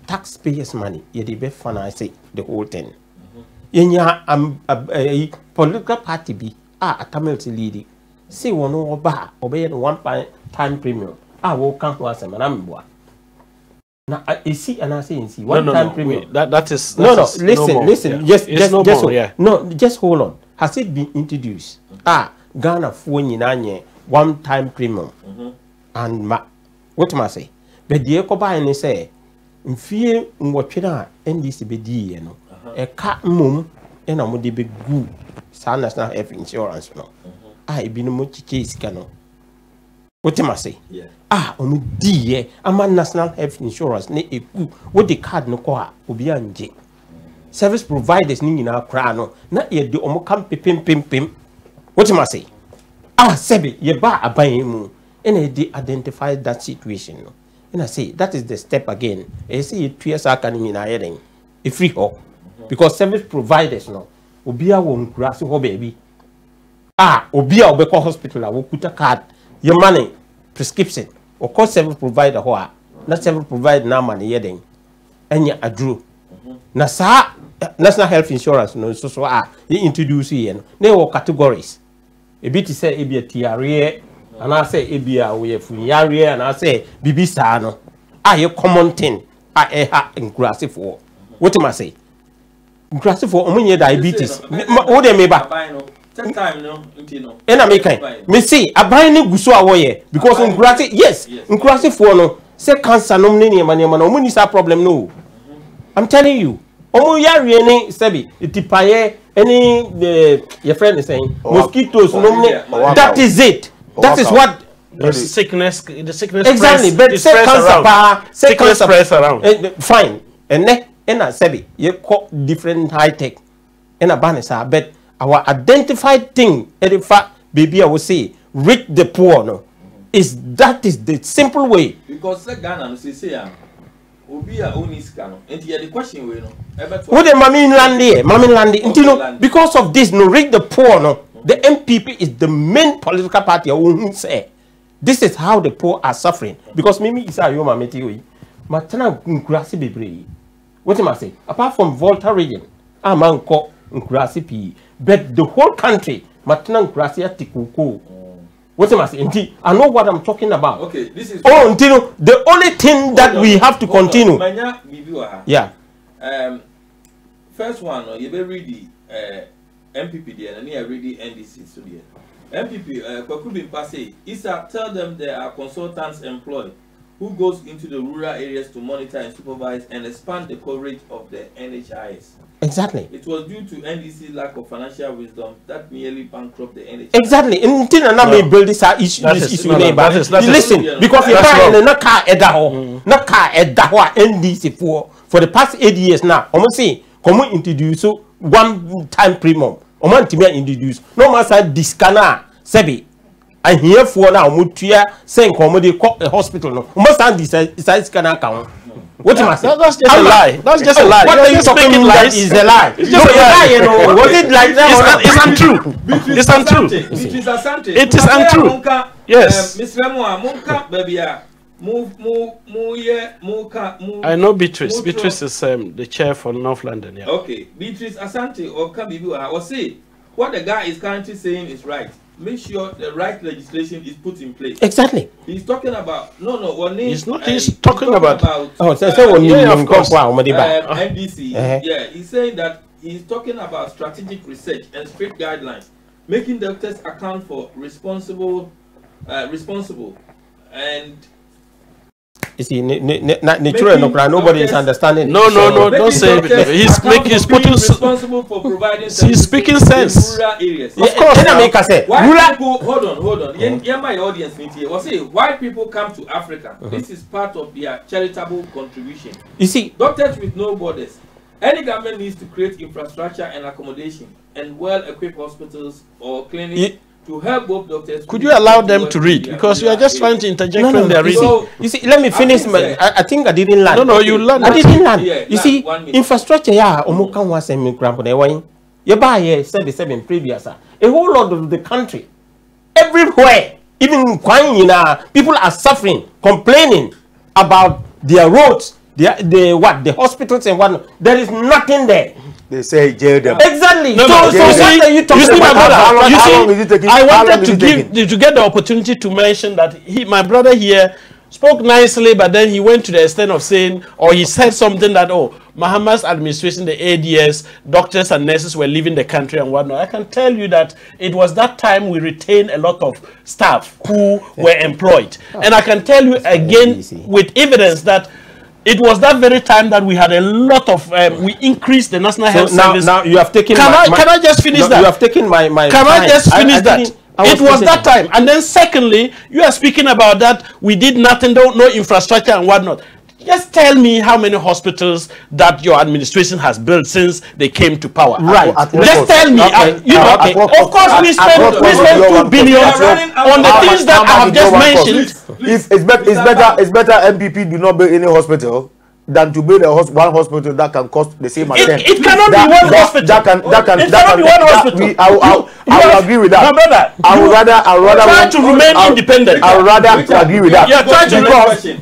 Taxpayers' money, you be finance the whole thing. A political party be a Tamil leader. Say one over obey one time premium. I will come to us and Manambua. Now I see and I say one time premium. That is listen. Just hold on. Has it been introduced? Ghana for one time premium. And what must I say? But the eco buy and say. Mfie mwachina NDC bedi no eka mum ena mo de be gu sa national health insurance no ebi no mo chiche sika no what am I say omo di ye ama national health insurance ne eku what the card no ko obi anje service providers ni nyina kra no na ye de omo kam pem what am I say sebe ye ba aban mu ena de identify that situation no. And I say that is the step again. I say 2 years academy na heading a free hop because service providers no obia won grass ho baby. Obia obeko hospital wo kuta card your money prescription or call service provider ho not service provider na money heading enya adru na sa national health insurance no so you introduce here no wo categories a bit say e be TRA and I say ebia we funyare and I say bibi sa no you common thing in grassy for what am I say grassy for omunye diabetes what dem meba time no ntino and I make me see aban ni guso awoye because in grassy yes in grassy for no say cancer no nne ma no omuni sa problem no I'm telling you omu yare ni sebi itipaye any your friend is saying mosquitoes no that is it. That is what the sickness exactly, spreads, but sickness spreads around. Fine, and I said you call different high tech, and a banner, but our identified thing, in fact, baby, I will say, reach the poor. No, that is the simple way. Because Ghana, say, Obia only scan, and the question we know. What the Mammy Landy, because of this, no reach the poor. No. The MPP is the main political party who say this is how the poor are suffering because Mimi is a yoma metiwi. Matana nkurasi bebre. What am I say? Apart from Volta region, amanko nkurasi pi, but the whole country matana nkurasi atikuko. What am I saying? I know what I'm talking about. Okay, this is until the only thing that we have to continue. Yeah. first one, you be read the MPP there, and you read the NDC so there. MPP, Kwakubin Pase, Isa tell them there are consultants employed who goes into the rural areas to monitor and supervise and expand the coverage of the NHIS. Exactly. It was due to NDC's lack of financial wisdom that nearly bankrupted the NHIS. Exactly. Until now, we build this issue. Listen, because you can't not car at that not car at that NDC for the past 8 years now. Almost say, come introduce so one time premium. Oman timia introduce no matter discana sebi. And here for now, mutia saying comedy a hospital. No, must stand this can account. What am I saying? That's just a lie. That's just a lie. What are you talking about? Is a lie. It's just a lie. You know, was it like that? It's untrue. It's untrue. It is untrue. Yes. Miss Remua, Munka, baby, I know Beatrice. Beatrice is the chair for North London. Yeah. Okay, Beatrice Asante or Kabibu, I will say what the guy is currently saying is right. Make sure the right legislation is put in place. Exactly. He's talking about he's not. He's talking about. Of course. NDC. Yeah, he's saying that he's talking about strategic research and strict guidelines, making doctors account for responsible, and. You see, nobody is understanding. No, don't say it. He's putting responsible for providing. He's speaking sense. Rural areas. Of course. White people, hold on. Yeah, my audience meet here. Say white people come to Africa. This is part of their charitable contribution. You see, Doctors with No Borders. Any government needs to create infrastructure and accommodation and well-equipped hospitals or clinics. To help both doctors. Could you allow them to read? Because you are just trying to interject when they are reading. So, you see, let me finish. I think I didn't learn. No, you learned. I didn't learn. You see, infrastructure, yeah, Omokan was a micro. You buy a 77 previous. A whole lot of the country, everywhere, even Kwanyina, people are suffering, complaining about their roads, the hospitals and what. There is nothing there. They say jail them. Exactly. No, so you see, my brother. I wanted to get the opportunity to mention that my brother here spoke nicely, but then he went to the extent of saying, or he said something that, Muhammad's administration, the ADS, doctors and nurses were leaving the country and whatnot. I can tell you that it was that time we retained a lot of staff who were employed. And I can tell you again with evidence that it was that very time that we had a lot of we increased the National Health Service. Now you have taken. Can I just finish that? You have taken my. Can I just finish that? It was that time, and then secondly, you are speaking about that we did nothing, no infrastructure and whatnot. Just tell me how many hospitals that your administration has built since they came to power. Right. Just tell me. Of course, we spent 2 billion on the things that I have just mentioned. It's better MPP do not build any hospital than to build one hospital that can cost the same as it cannot be one hospital. It cannot be one hospital. I will agree with that. No, brother. I would rather try to remain independent. I would rather agree with that.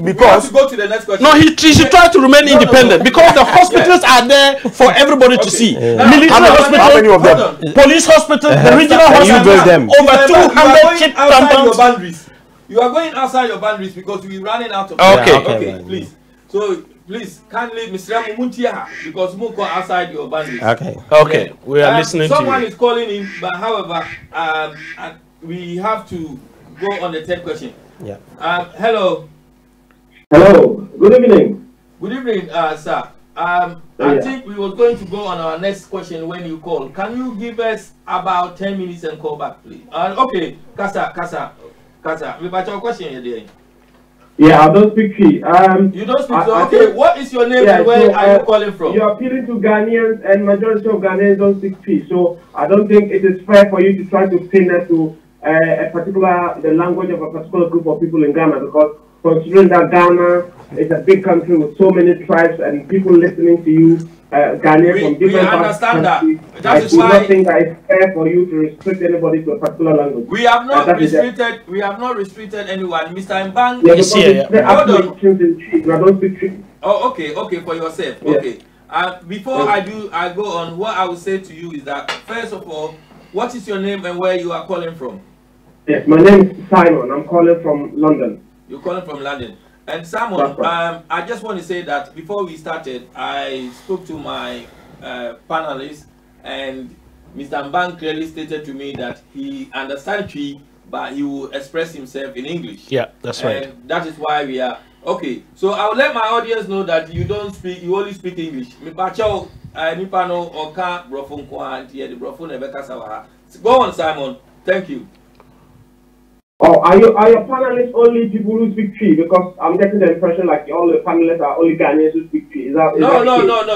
Because go to the next question. No, he should try to remain independent because the hospitals are there for everybody to see. Military hospital, how many of them? Police hospital, the regional hospital, over 200 chip tampons. You are going outside your boundaries because we are running out of time. Okay, please. So please kindly Mr. Mumuntia because you go outside your boundaries. Okay. We are listening to you. Someone is calling in, but however, we have to go on the third question. Yeah. Hello. Hello. Good evening. Good evening, sir. I think we were going to go on our next question when you call. Can you give us about 10 minutes and call back, please? Okay, Kasa. We got your question here. Yeah, I don't speak Cree. You don't speak. Okay, what is your name and where are you calling from? You're appealing to Ghanaians, and majority of Ghanaians don't speak Cree. So I don't think it is fair for you to try to pin it to the language of a particular group of people in Ghana, because considering that Ghana is a big country with so many tribes and people listening to you, Ghanaians from different parts of the country, I do not think that it's fair for you to restrict anybody to a particular language. We have not restricted. We have not restricted anyone, Mr. Mbang. I don't speak Cree. Oh, okay, for yourself. Yes. Okay. Before I go on, what I will say to you is that first of all, what is your name and where you are calling from? Yes, my name is Simon. I'm calling from London. You're calling from London. And Simon, I just want to say that before we started, I spoke to my panelists, and Mr. Mbang clearly stated to me that he understands Twi, but he will express himself in English. Yeah, that's right. And that is why we are okay. So I'll let my audience know that you don't speak, you only speak English. Go on, Simon. Thank you. Oh, are your panelists only people who speak Twi? Because I'm getting the impression like all the panelists are only Ghanaians who speak Twi. No.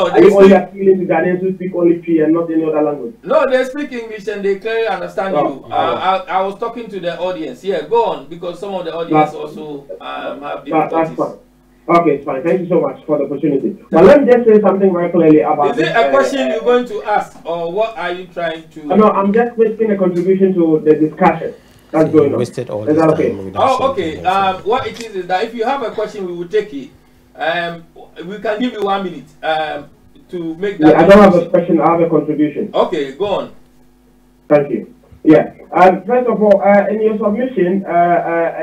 Are you only appealing to Ghanaians who speak only Twi and not any other language? No, they speak English and they clearly understand you. I was talking to the audience. Yeah, go on, because some of the audience also have difficulties. That's fine. Okay, it's fine. Thank you so much for the opportunity. But let me just say something very clearly about Is it a question you're going to ask, or what are you trying to... No, I'm just making a contribution to the discussion that's going on. Is that okay? Oh, okay. What it is that if you have a question, we will take it. We can give you 1 minute to make that. Yeah, I don't have a question. I have a contribution. Okay, go on. Thank you. Yeah. First of all, in your submission,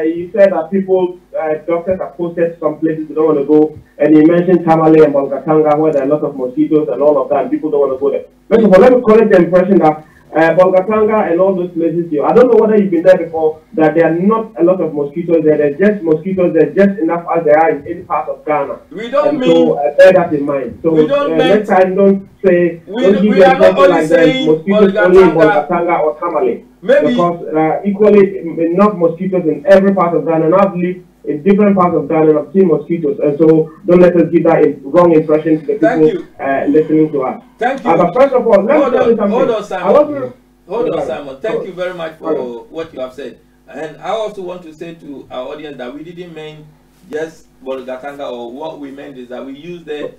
you said that people, doctors are posted some places they don't want to go, and you mentioned Tamale and Bolgatanga, where there are a lot of mosquitoes and all of that, and people don't want to go there. First of all, let me correct the impression that Bolgatanga and all those places here, I don't know whether you've been there before, that there are not a lot of mosquitoes there. There's just mosquitoes, there's just enough as there are in any part of Ghana. We don't and mean... So bear that in mind. So next time don't say... We are not only saying mosquitoes only in Bolgatanga or Tamale. Maybe. Because equally enough mosquitoes in every part of Ghana. And I've lived in different parts of Ghana and I've seen mosquitoes. And so don't let us give that wrong impression to the people listening to us. Thank you. But first of all, let me tell you something. Hold on, Simon. Hold on, Simon. Thank you very much for what you have said. And I also want to say to our audience that we didn't mean just Bolgatanga, or what we meant is that we use there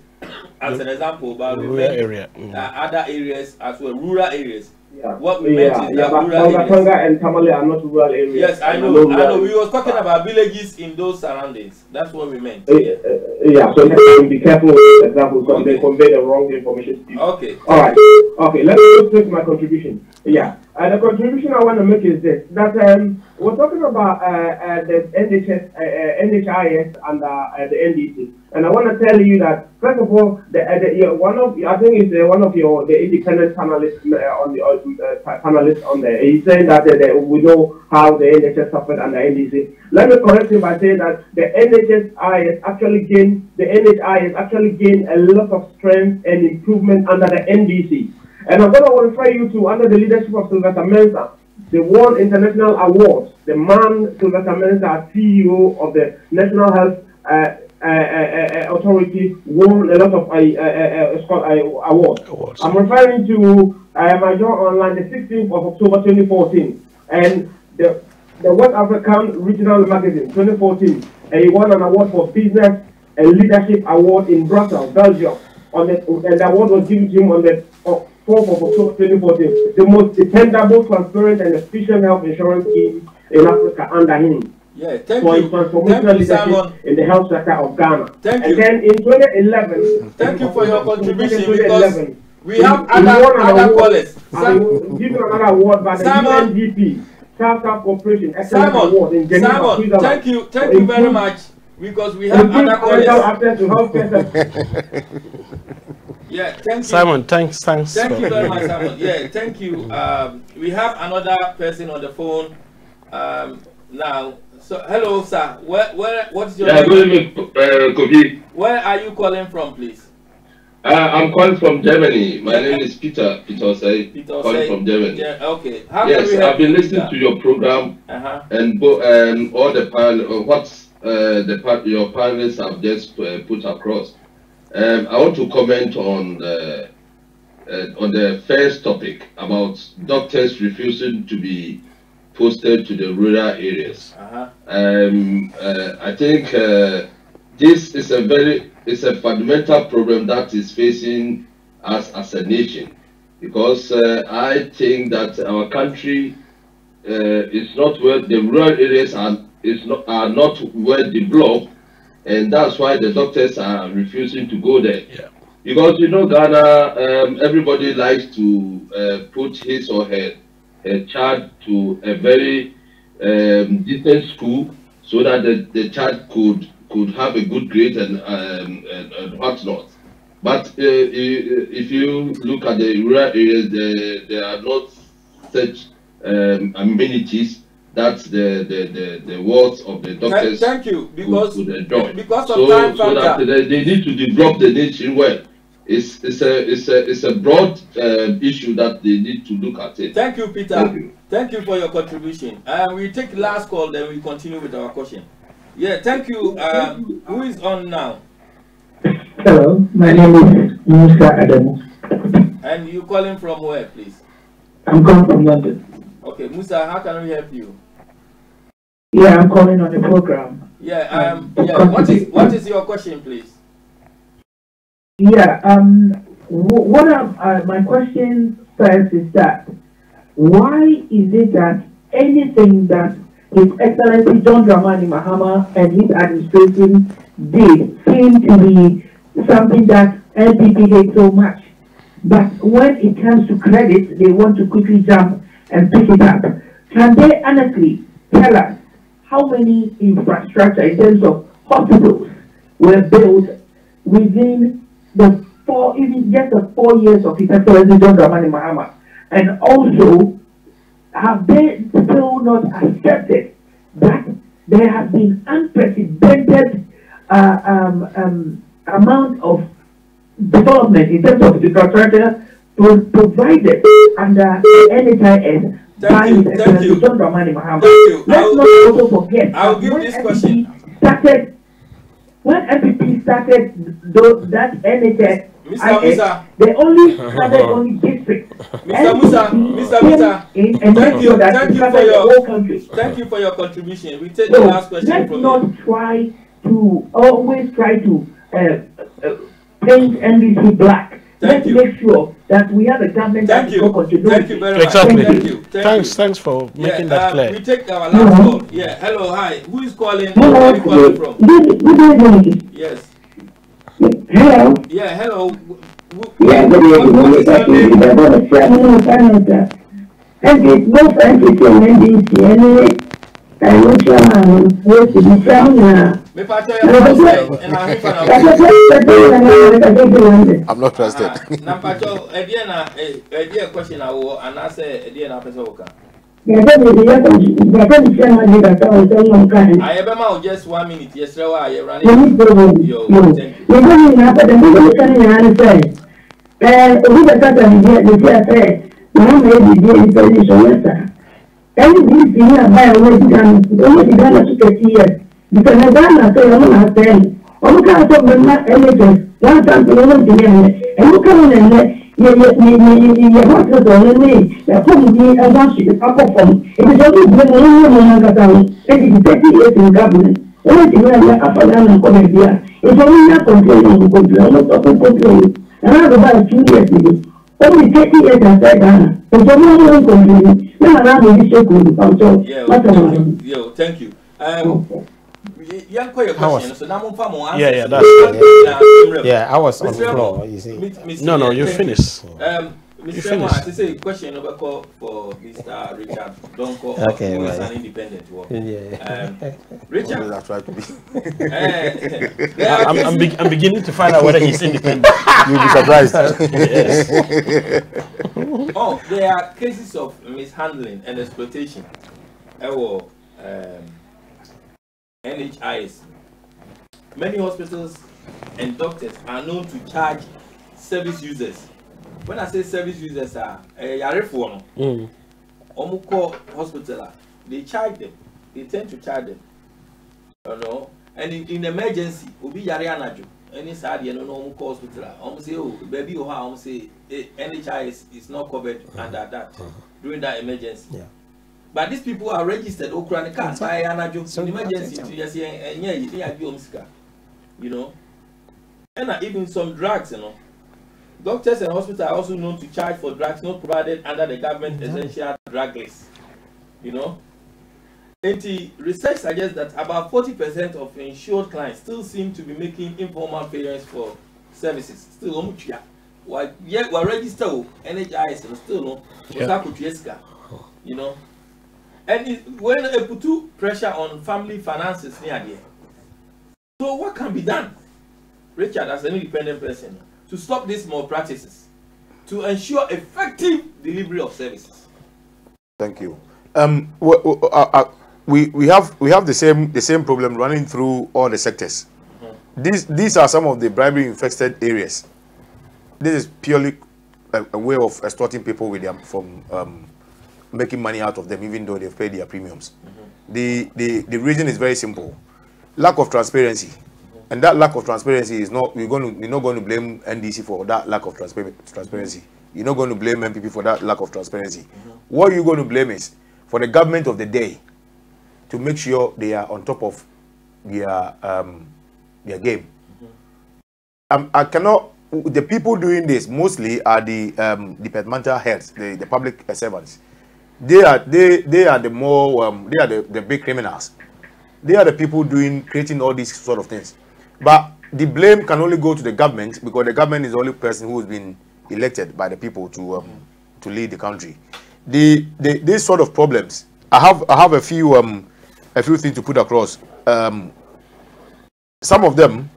as an example, but we meant other areas as well, rural areas. Yeah. What we meant is that rural Bolgatanga and Tamale are not rural areas. Yes, I know. We were talking about villages in those surroundings. That's what we meant. Yeah, so next time be careful with this example because they convey the wrong information to you. Okay. All right. Okay, let me just take my contribution. Yeah. The contribution I want to make is this: that we're talking about the NHIS and the NDC, and I want to tell you that first of all, the independent panelists panelists on there. He's saying that we know how the NHS suffered under NDC. Let me correct him by saying that the NHIS actually gained a lot of strength and improvement under the NDC. And I'm going to refer you to, under the leadership of Sylvester Mensah, they won international awards. The man, Sylvester Mensah, CEO of the National Health Authority, won a lot of awards. I'm referring to my job online, the 16th of October 2014, and the West African Regional Magazine 2014, and he won an award for Business and Leadership Award in Brussels, Belgium. And the award was given to him on the 4th of October 2014, the most dependable, transparent, and efficient health insurance scheme in Africa under him. Yeah, thank for you. his transformational leadership in the health sector of Ghana. Thank you. Then in 2011, thank you for your contribution, because we have other callers. Given another award by the UNDP, South Corporation Excellence Award in Geneva, Simon, thank you very much, because we have other callers. Access to healthcare. Yeah, thank you. Simon, thanks. Thank you very much, Simon. Yeah, thank you. We have another person on the phone now. So, hello, sir. What's your name? Good evening, Kobi. Where are you calling from, please? I'm calling from Germany. My name is Peter Osei, calling from Germany. Okay. Yes, I've been listening to your program and all the your panelists have just put across. I want to comment on the first topic about doctors refusing to be posted to the rural areas. I think this is a fundamental problem that is facing us as a nation, because I think that our country is not where the rural areas are not well developed. And that's why the doctors are refusing to go there. Yeah. Because, you know, Ghana, everybody likes to put his or her child to a very decent school, so that the child could have a good grade and whatnot. But if you look at the rural areas, there are not such amenities that the wards of the doctors thank you, because would enjoy. Because of time so that factor. they need to develop the niche well. It's a broad issue that they need to look at it. Thank you, Peter. Thank you for your contribution. We take last call, then we continue with our question. Yeah, thank you. Who is on now? Hello, my name is Musa Adamu. And you calling from where, please? I'm calling from London. Okay, Musa, how can we help you? Yeah, I'm calling on the program. Yeah, what is your question, please? Yeah, my question first is that why is it that anything that His Excellency John Dramani Mahama and his administration did seem to be something that NPP hates so much, but when it comes to credit, they want to quickly jump and pick it up? Can they honestly tell us how many infrastructure in terms of hospitals were built within the 4 years of His Excellency John Dramani Mahama? And also, have they still not accepted that there has been unprecedented amount of development in terms of infrastructure provided under NHIS by His Excellency John Dramani Mahama? Let's not also forget. I'll give this question. When MPP started that NHS, they only started only districts. Mr. Musa, thank you for your contribution. We take the last question from you. Let's not always try to paint NDC black. Let's make sure that we have a government that is continuity. Thank you very much. Exactly. Thanks for making that clear. We take our last call. Yeah, hello, hi. Who is calling? Hello. Where are you calling from? Good evening. Yes. Hello. Yeah, hello. Yeah, good evening. What is your name? No friends with NDC anyway. I wish to be found. I'm not trusted. Question and I say I have just 1 minute. Yes, I running. Because I don't say I'm not saying, I'm going to talk about NHS. One time to one thing, and you come in and you want to go me. There couldn't be a one sheet up from. It is only when you down, and it's 30 years in government. Anything like that up and down and come here. It's only not complaining to complain, I'm not talking complaining. And I have about 2 years ago. Only 30 years inside Ghana. It's only complaining. Then I'm really so good. Yo, thank you. Yeah, I was on the floor, you see. No, you finish. Mr. Mark, this is a question for Mr. Richard. Don't call who is an independent worker. Richard, I'm beginning to find out whether he's independent. You'll be surprised. Oh, there are cases of mishandling and exploitation. NHIS. Many hospitals and doctors are known to charge service users. When I say service users, Omuko hospital, they charge them. They tend to charge them. You know, and in emergency, Obi Yari Anaju, any side, no Omuko hospital. Say, oh, baby, or say NHIS is not covered under that during that emergency. Yeah. But these people are registered Ukraine cards by Anaju in emergency to just you know. And even some drugs, you know. Doctors and hospitals are also known to charge for drugs not provided under the government essential drug list. You know. And the research suggests that about 40% of insured clients still seem to be making informal payments for services. Still, we're registered NHIS, still no, you know. And when it put pressure on family finances near there. So what can be done? Richard, as an independent person, to stop these malpractices, to ensure effective delivery of services? Thank you. We have the same problem running through all the sectors. These are some of the bribery infested areas. This is purely a way of extorting people with them from making money out of them, even though they've paid their premiums. The reason is very simple: lack of transparency. And that lack of transparency is not, you're not going to blame NDC for that lack of transparency. You're not going to blame MPP for that lack of transparency. What you're going to blame is for the government of the day to make sure they are on top of their game. I cannot. The people doing this mostly are the departmental heads, the public servants. They are the more they are the big criminals. They are the people creating all these sort of things. But the blame can only go to the government, because the government is the only person who has been elected by the people to lead the country. These sort of problems, I have a few things to put across. Some of them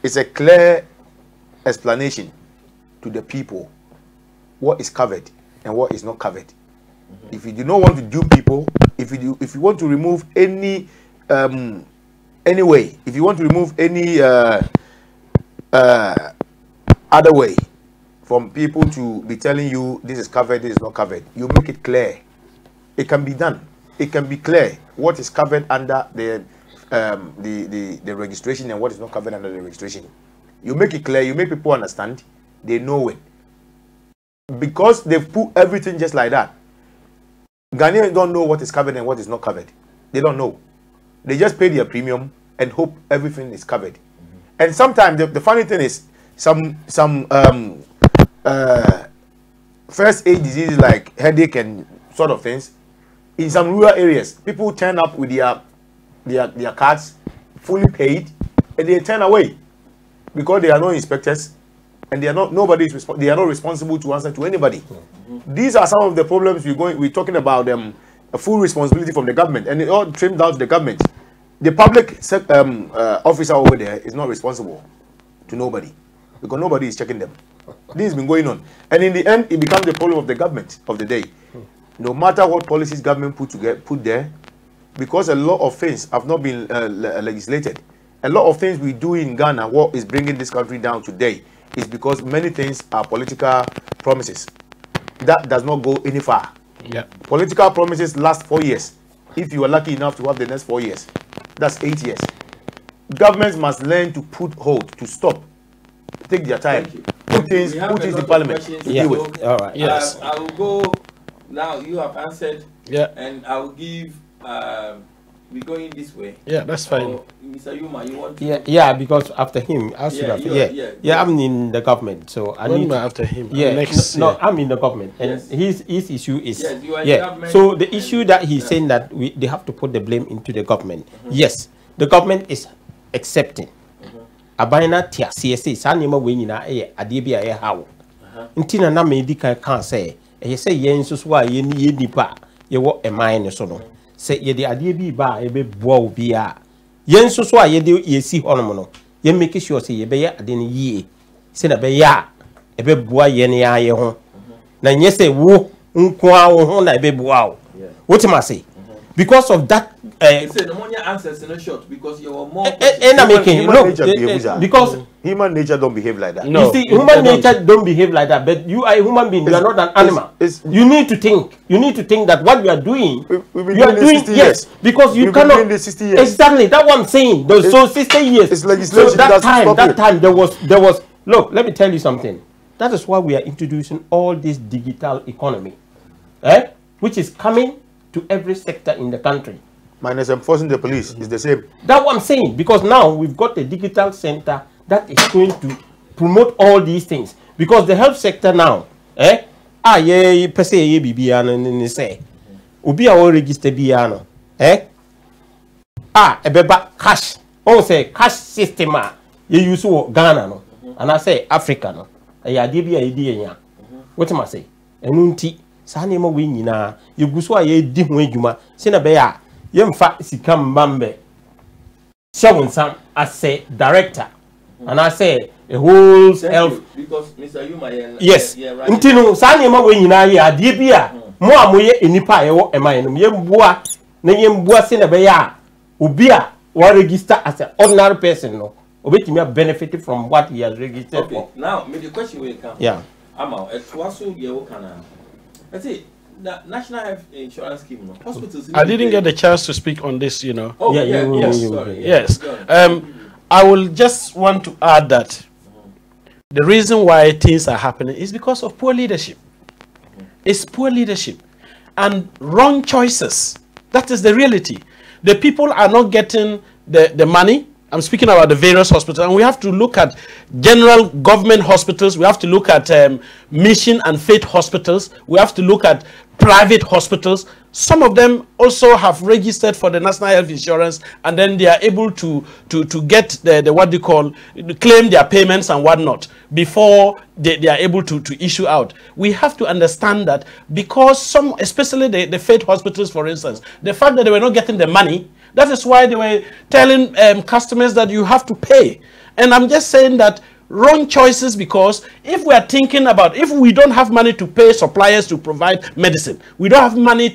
is a clear explanation to the people what is covered and what is not covered. If you do not want to do people, if you want to remove any way, if you want to remove any other way from people to be telling you this is covered, this is not covered, you make it clear. It can be done. It can be clear what is covered under the registration and what is not covered under the registration. You make it clear. You make people understand. They know it. Because they've put everything just like that, Ghanaians don't know what is covered and what is not covered. They don't know. They just pay their premium and hope everything is covered. And sometimes the funny thing is, some first aid diseases like headache and sort of things, in some rural areas, people turn up with their cards fully paid, and they turn away because they are no inspectors, and they are not they are not responsible to answer to anybody. These are some of the problems we're talking about. A full responsibility from the government, and it all trimmed down to the government. The public officer over there is not responsible to nobody, because nobody is checking them. This has been going on, and in the end, it becomes the problem of the government of the day. No matter what policies government put there, because a lot of things have not been legislated. A lot of things we do in Ghana, what is bringing this country down today, is because many things are political promises. That does not go any far. Yeah. Political promises last 4 years. If you are lucky enough to have the next 4 years, that's 8 years. Governments must learn to put hold, to stop, take their time, put things in parliament to deal with. All right. Yes. I will go now. You have answered. Yeah. And I will give. We're going this way. Yeah, that's fine. So, Mr. Yuma, you want to? Yeah, because after him, I'm in the government, so I need after him. Yeah, next, no, I'm in the government, and yes. his issue is you are in the government. So the issue that he's saying that they have to put the blame into the government. Yes, the government is accepting. Abina tia CSA sanima we nyina ade bia ye hawo. Ntina na me di kan say say yen so so a ye nipa ye wo eman ne so no. Say ye de ade bi ba ye be boa obi a yen so so a ye de ye si honom no ye make sure say ye be ye ade ne yie say na be ya e be boa ye ne ya ye ho na nye say wo nko a wo ho na be boa o what am I say because of that say no more answers in a short because you were more because human nature don't behave like that. No, you see, human nature don't behave like that. But you are a human being. You are not an animal. You need to think. You need to think that what you are doing, you are doing yes, because you cannot. Exactly, that's what I'm saying. So 60 years. It's legislation. So that time there was. Look, let me tell you something. That is why we are introducing all this digital economy, which is coming to every sector in the country. Minus enforcing the police is the same. That's what I'm saying, because now we've got a digital center that is going to promote all these things. Because the health sector now, per se ye bibiano ni say, ubi a register biano, ebeba cash, say cash system ye use Ghana no, and I say Africa no, dibia idea. What am I say? Enunti, sani mo we nyina, ye guso a ye di ho adwuma, se na be ya yemfa sikam mbambe shawunsam as a director and I say a whole health. Because Mr. Yuma, yes, Ntino, Sani ma we nyina ye adie bi a mo amoye enipa ewo eman no ye mboa na ye mboa se na be ya obi a wa register as an ordinary person no obetimi benefit from what he has registered for. Now me the question will come. Yeah. Ama etwaso ye wo kana. I say the National Health Insurance Scheme, no? Hospitals. I didn't get the chance to speak on this, you know. Oh, yes. I will just want to add that the reason why things are happening is because of poor leadership. It's poor leadership and wrong choices. That is the reality. The people are not getting the money. I'm speaking about the various hospitals, and we have to look at general government hospitals. We have to look at mission and faith hospitals. We have to look at private hospitals. Some of them also have registered for the National Health Insurance, and then they are able to get the what they call, claim their payments and whatnot before they are able to issue out. We have to understand that because some, especially the faith hospitals, for instance, the fact that they were not getting the money, that is why they were telling customers that you have to pay. And I'm just saying that wrong choices, because if we are thinking about, if we don't have money to pay suppliers to provide medicine, we don't have money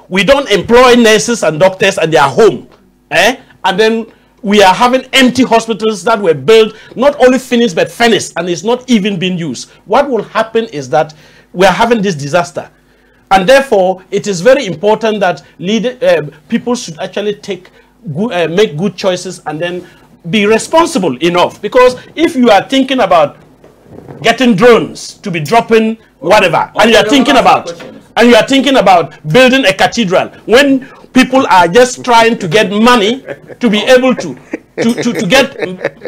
we don't employ nurses and doctors and they are home, and then we are having empty hospitals that were built, not only finished but furnished, and it's not even being used. What will happen is that we are having this disaster. And therefore, it is very important that people should actually make good choices and then be responsible enough. Because if you are thinking about getting drones to be dropping whatever, and you are thinking about building a cathedral, when people are just trying to get money to be able to get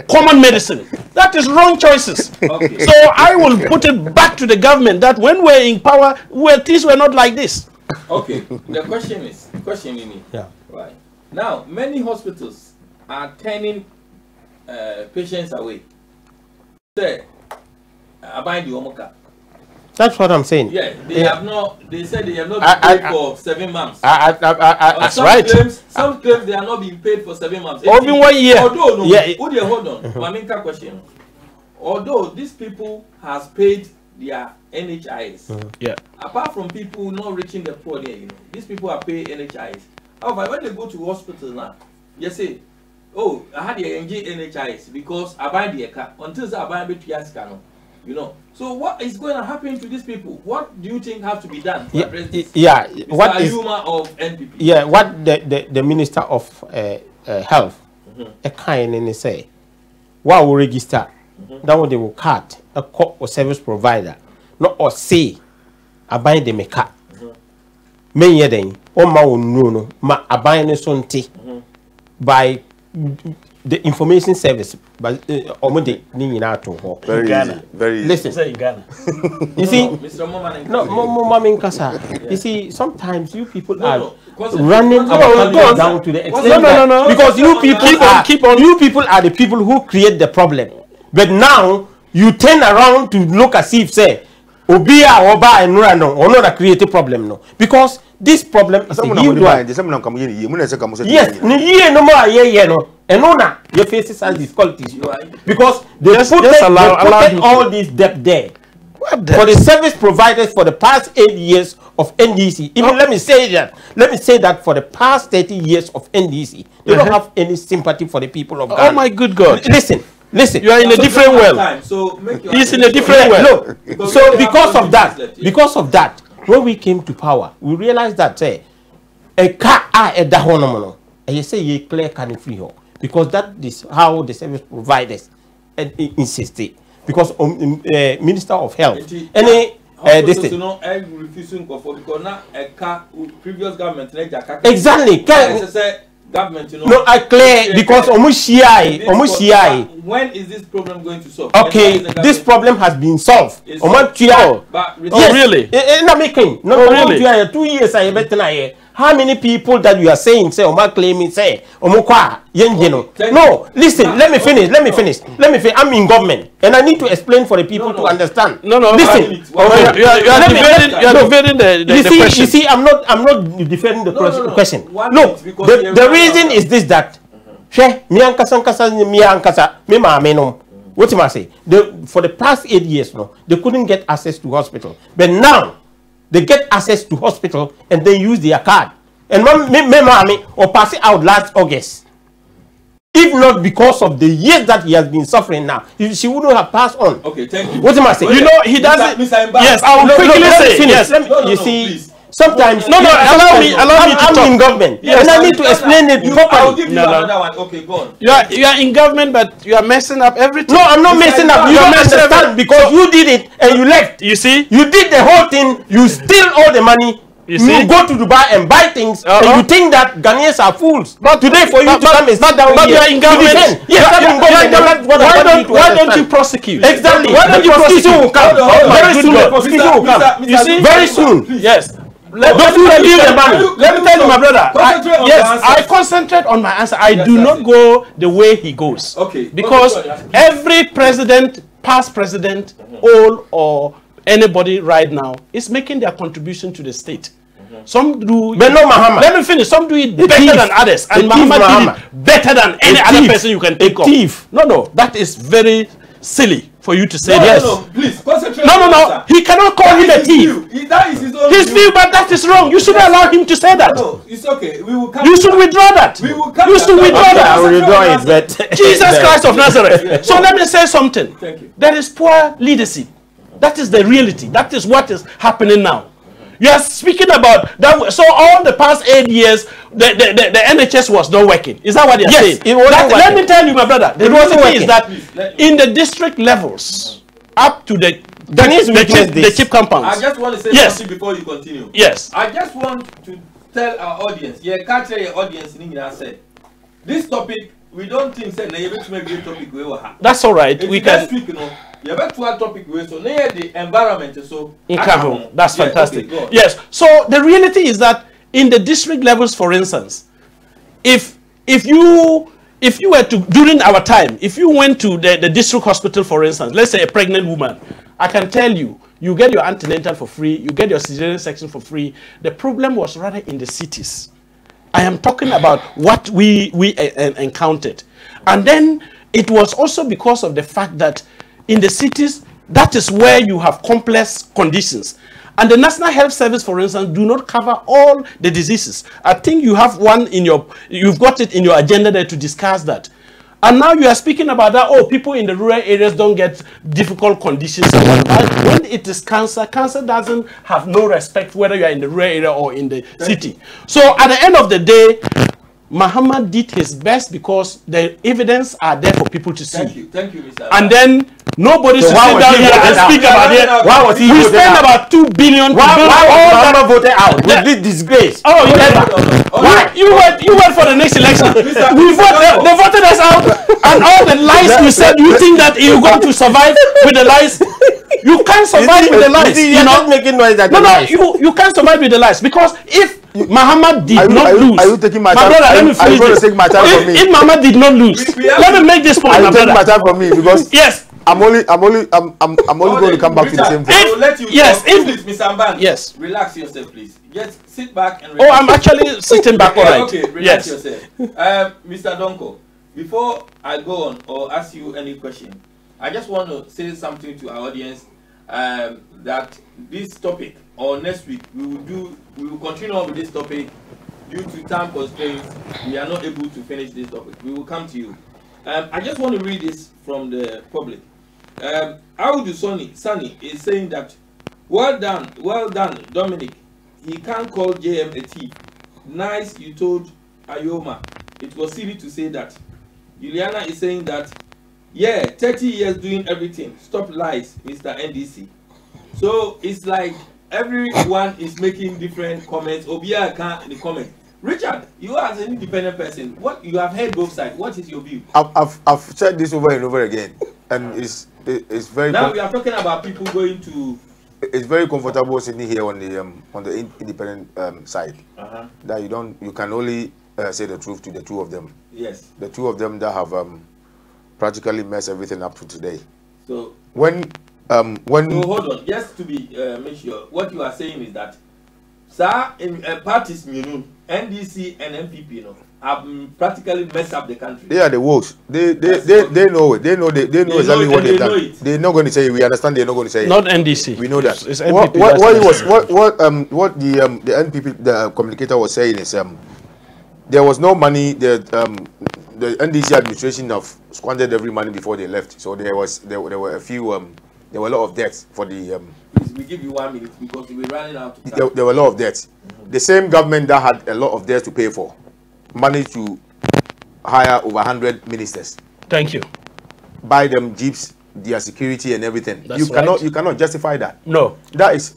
common medicine, that is wrong choices. Okay. So I will put it back to the government that when we're in power, things were not like this. Okay. The question is, right now, many hospitals are turning patients away. Say, abide the Omoka. That's what I'm saying. Yeah, they have not. They said they have not been paid for 7 months. That's right. Some claims they are not being paid for 7 months. Even 1 year. Although hold on. Maminka question. Although these people has paid their NHIS. Yeah. Apart from people not reaching the poor there, these people are paying NHIS. However, when they go to hospital now, you say, oh, I had the NHIS because I buy the car until I buy the So what is going to happen to these people? What do you think has to be done to address this? What is of NPP? Yeah, what the Minister of Health, a kind and say, what will register? That what they will cut a co or service provider, not or say, I buy them a car. Many then, or no, ma I buy any sonti by the information service, but very listen. Say Ghana. You see, Mr. You see, sometimes you people are running down to the extent because you people are the people who create the problem. But now you turn around to look as if say Obia Oba and Rano or not a creative problem no, because this problem is a huge one. Yes, no more and Ona, your faces are difficulties because they put all this debt there for the service providers for the past 8 years of NDC. Even let me say that for the past 30 years of NDC, they don't have any sympathy for the people of Ghana. Oh my good God! Listen. You are in a different world. He's in a different world. No. So because of that, when we came to power, we realized that a car a dahonomono, and you say you clear can free because that is how the service providers insisted. Because Minister of Health, this thing. Refusing because now a car previous government exactly. Government, no, I clear because when is this problem going to solve? Okay, this problem has been solved. Really? Really? 2 years I bet how many people that you are saying say Oma claiming say Omokwa no, listen, let me finish. I'm in government and I need to explain for the people to understand. Listen. You are defending the question. You see, I'm not defending the question. Look, the reason is this that She, me ankasa, me maame no. What am I say? For the past 8 years, no, they couldn't get access to hospital. But now, they get access to hospital and they use their card. And me maame or pass it out last August. If not because of the years that he has been suffering now, she wouldn't have passed on. Okay, thank you. What am I saying? You know, he doesn't. Yes, I will quickly say. Yes. You see. Please. Sometimes allow me to I'm talk. in government, Yes, and I need to explain it properly. I will give you another one. Okay, go on. You are in government, but you are messing up everything. No, I'm not messing up. You don't understand because you did it and you left. You see, you did the whole thing. You steal all the money. You go to Dubai and buy things, and you think that Ghanaians are fools. But today, for you to come and sit down here, you are in government. Yes, I'm in government. Why don't you prosecute? Exactly. Why don't you prosecute? Very soon, the prosecution will come. You see, very soon. Yes. Let me tell you, my brother. Yes, I concentrate on my answer. I do not go the way he goes. Okay. Because every president, past president, old or anybody right now, is making their contribution to the state. Some do. But no, Muhammad. Let me finish. Some do it better than others, and Muhammad did it better than any other person you can think of. No, that is very silly for you to say. Yes. No, please concentrate. No. He cannot call him a thief. That is his own view, but that is wrong. You shouldn't allow him to say that. No, it's okay. We will come. You should withdraw that. We will come. You should withdraw that. I will withdraw it, but Jesus Christ of Nazareth. So let me say something. Thank you. There is poor leadership. That is the reality. That is what is happening now. You are speaking about that. So all the past 8 years, the NHS was not working. Is that what you're saying? It wasn't let me tell you, my brother. The reality is that Please, in the district levels, up to the chip compounds. I just want to say something before you continue. Yes. I just want to tell our audience. Yeah, catch your audience in English. Said this topic. We don't think say na yebe to make a topic we will have. That's all right. We can. Next week, you know. You have to a topic we so near the environment so. That's fantastic. Okay, yes. So the reality is that in the district levels, for instance, if you were to during our time, if you went to the district hospital, for instance, let's say a pregnant woman, I can tell you, you get your antenatal for free, you get your cesarean section for free. The problem was rather in the cities. I am talking about what we encountered. And then it was also because of the fact that in the cities, that is where you have complex conditions. And the National Health Service, for instance, do not cover all the diseases. I think you have one in you've got it in your agenda there to discuss that. And now you are speaking about that, oh, people in the rural areas don't get difficult conditions. When it is cancer, cancer doesn't have no respect whether you are in the rural area or in the city. So at the end of the day, Muhammad did his best because the evidence are there for people to see. Thank you, Mr. And then nobody should sit down here and speak about it. Why was he We spend about 2 billion. Why was voted out with this disgrace? Oh, Why? You went for the next election. They voted us out, and all the lies you said. You think that you're going to survive with the lies? You can't survive with the lies. You're not making noise. You can't survive with the lies because if Muhammad did not lose, are you taking my time? Brother, let me finish this. Take my time from me. If Muhammad did not lose, let me make this point. Are you taking my time from me because yes. I'm only going to come back to the same thing. I will let you yes, please, Mr. Amban. Yes. Relax yourself, please. Just sit back and relax. Oh, I'm actually sitting back, all right. Okay, relax yourself. Mr. Donko, before I go on or ask you any question, I just want to say something to our audience that this topic or next week we will continue on with this topic. Due to time constraints, we are not able to finish this topic. We will come to you. I just want to read this from the public. Audu Sunny is saying that, well done, Dominic. He can't call JM a thief. Nice, you told Ayoma. It was silly to say that. Juliana is saying that, yeah, 30 years doing everything. Stop lies, Mr. NDC. So it's like everyone is making different comments. Obia can't in the comment. Richard, you as an independent person, what you have heard both sides. What is your view? I've said this over and over again, and it's very. Now we are talking about people going to. It's very comfortable sitting here on the independent side. That you can only say the truth to the two of them. Yes. The two of them that have practically messed everything up to today. So when. So hold on, just to be make sure, what you are saying is that, sir, in parties, NDC and MPP, have practically messed up the country. They are the wolves. They know it. They know exactly what they've done. They're not going to say it. We understand. They're not going to say it. Not NDC. We know that. It's What the NPP the communicator was saying is there was no money. The NDC administration have squandered every money before they left. So there were a few there were a lot of debts for the. Please, we give you 1 minute because we're running out of time. There were a lot of debts. The same government that had a lot of debts to pay for managed to hire over 100 ministers. Thank you. Buy them jeeps, their security and everything. That's You cannot justify that. No. That is.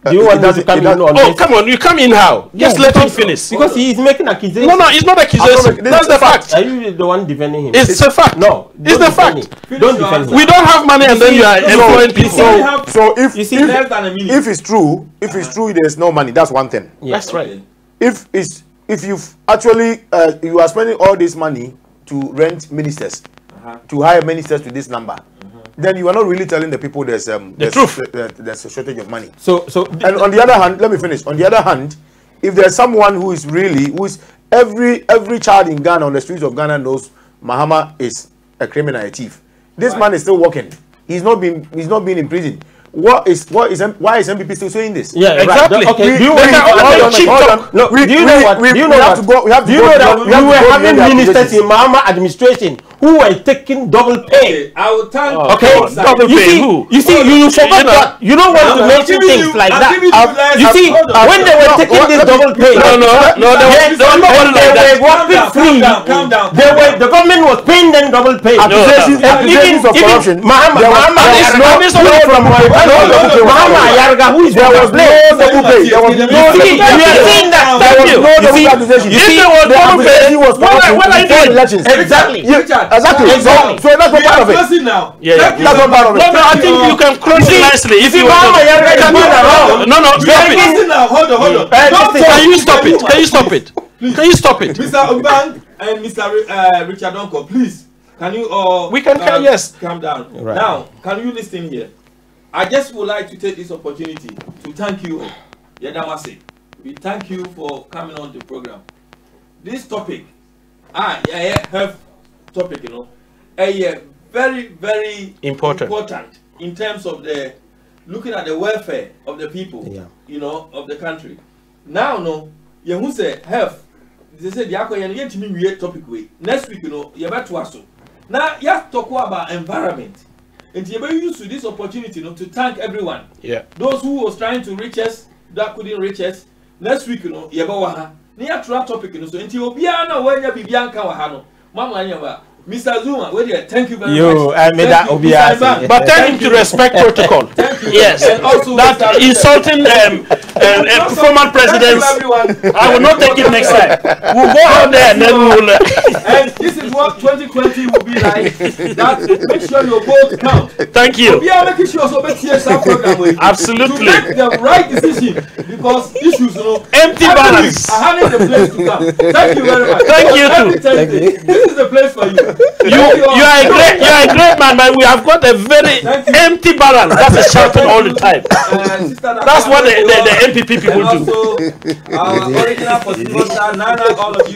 Do you want to come in on Oh, this? come on, you come in how? Just let him finish. Because he is making accusations. No, it's not accusation. That's the fact. Are you the one defending him? It's a fact. No, it's the fact. Don't defend him. We don't have money and then you are employing people. So if less than a minute. if it's true, there's no money. That's one thing. Yeah. That's right. If you've actually you are spending all this money to rent ministers, to hire ministers to this number, then you are not really telling the people there's truth. There's a shortage of money. And on the other hand, let me finish. On the other hand, if there's someone who is every child in Ghana on the streets of Ghana knows Mahama is a criminal, a thief. This man is still working. He's not been in prison. Why is MPP still saying this? yeah, Exactly. Right. Okay. Do you know that we were having ministers in Mahama administration who were taking double pay? Okay, I will thank. Okay, double pay who? You see, you forgot that. You don't want to mention things like that. You see, when they were taking this double pay, they were working free. Calm down. The government was paying them double pay. Accusations of corruption. Mahama Ayarga, who is There was no double pay. There was no double pay. You are saying that. What are you doing? Elections. Exactly. Exactly. So that's not part of it. Now. Yeah. That's not part of it. No, I think you can close it nicely. If you Mahama Ayarga is not around. No, stop it. Now, hold on. Can you stop it? Can you stop it? Can you stop it? Mr. Ubang and Mr. Richard Donko, please, can you We can yes. calm down. Right. Now, can you listen here? I just would like to take this opportunity to thank you, Yadamase. We thank you for coming on the program. This topic, health topic, very, very important in terms of looking at the welfare of the people, of the country. Now, you say health. They say the topic way. Next week, you better to us. Now, you have to talk about environment. And you use this opportunity to thank everyone. Yeah. Those who was trying to reach us, that couldn't reach us. Next week, you have near topic, so until you be when you be Bianca, Mama, Mr. Zuma, thank you very much. But tell him to respect protocol. Thank you. Yes. And also that insulting former presidents. I will not take it next time. We'll go out there and then we'll. And this is what 2020 will be like. That make sure your vote count. Thank you. We are making sure program absolutely. To make the right decision because issues, empty balance are having the place to come. Thank you very much. Thank you too. This is the place for you. You are a great man, but we have got a very empty balance. That's a shouting all the time. That's what the MPP people do. Also, our original postmaster, Nana, all of you.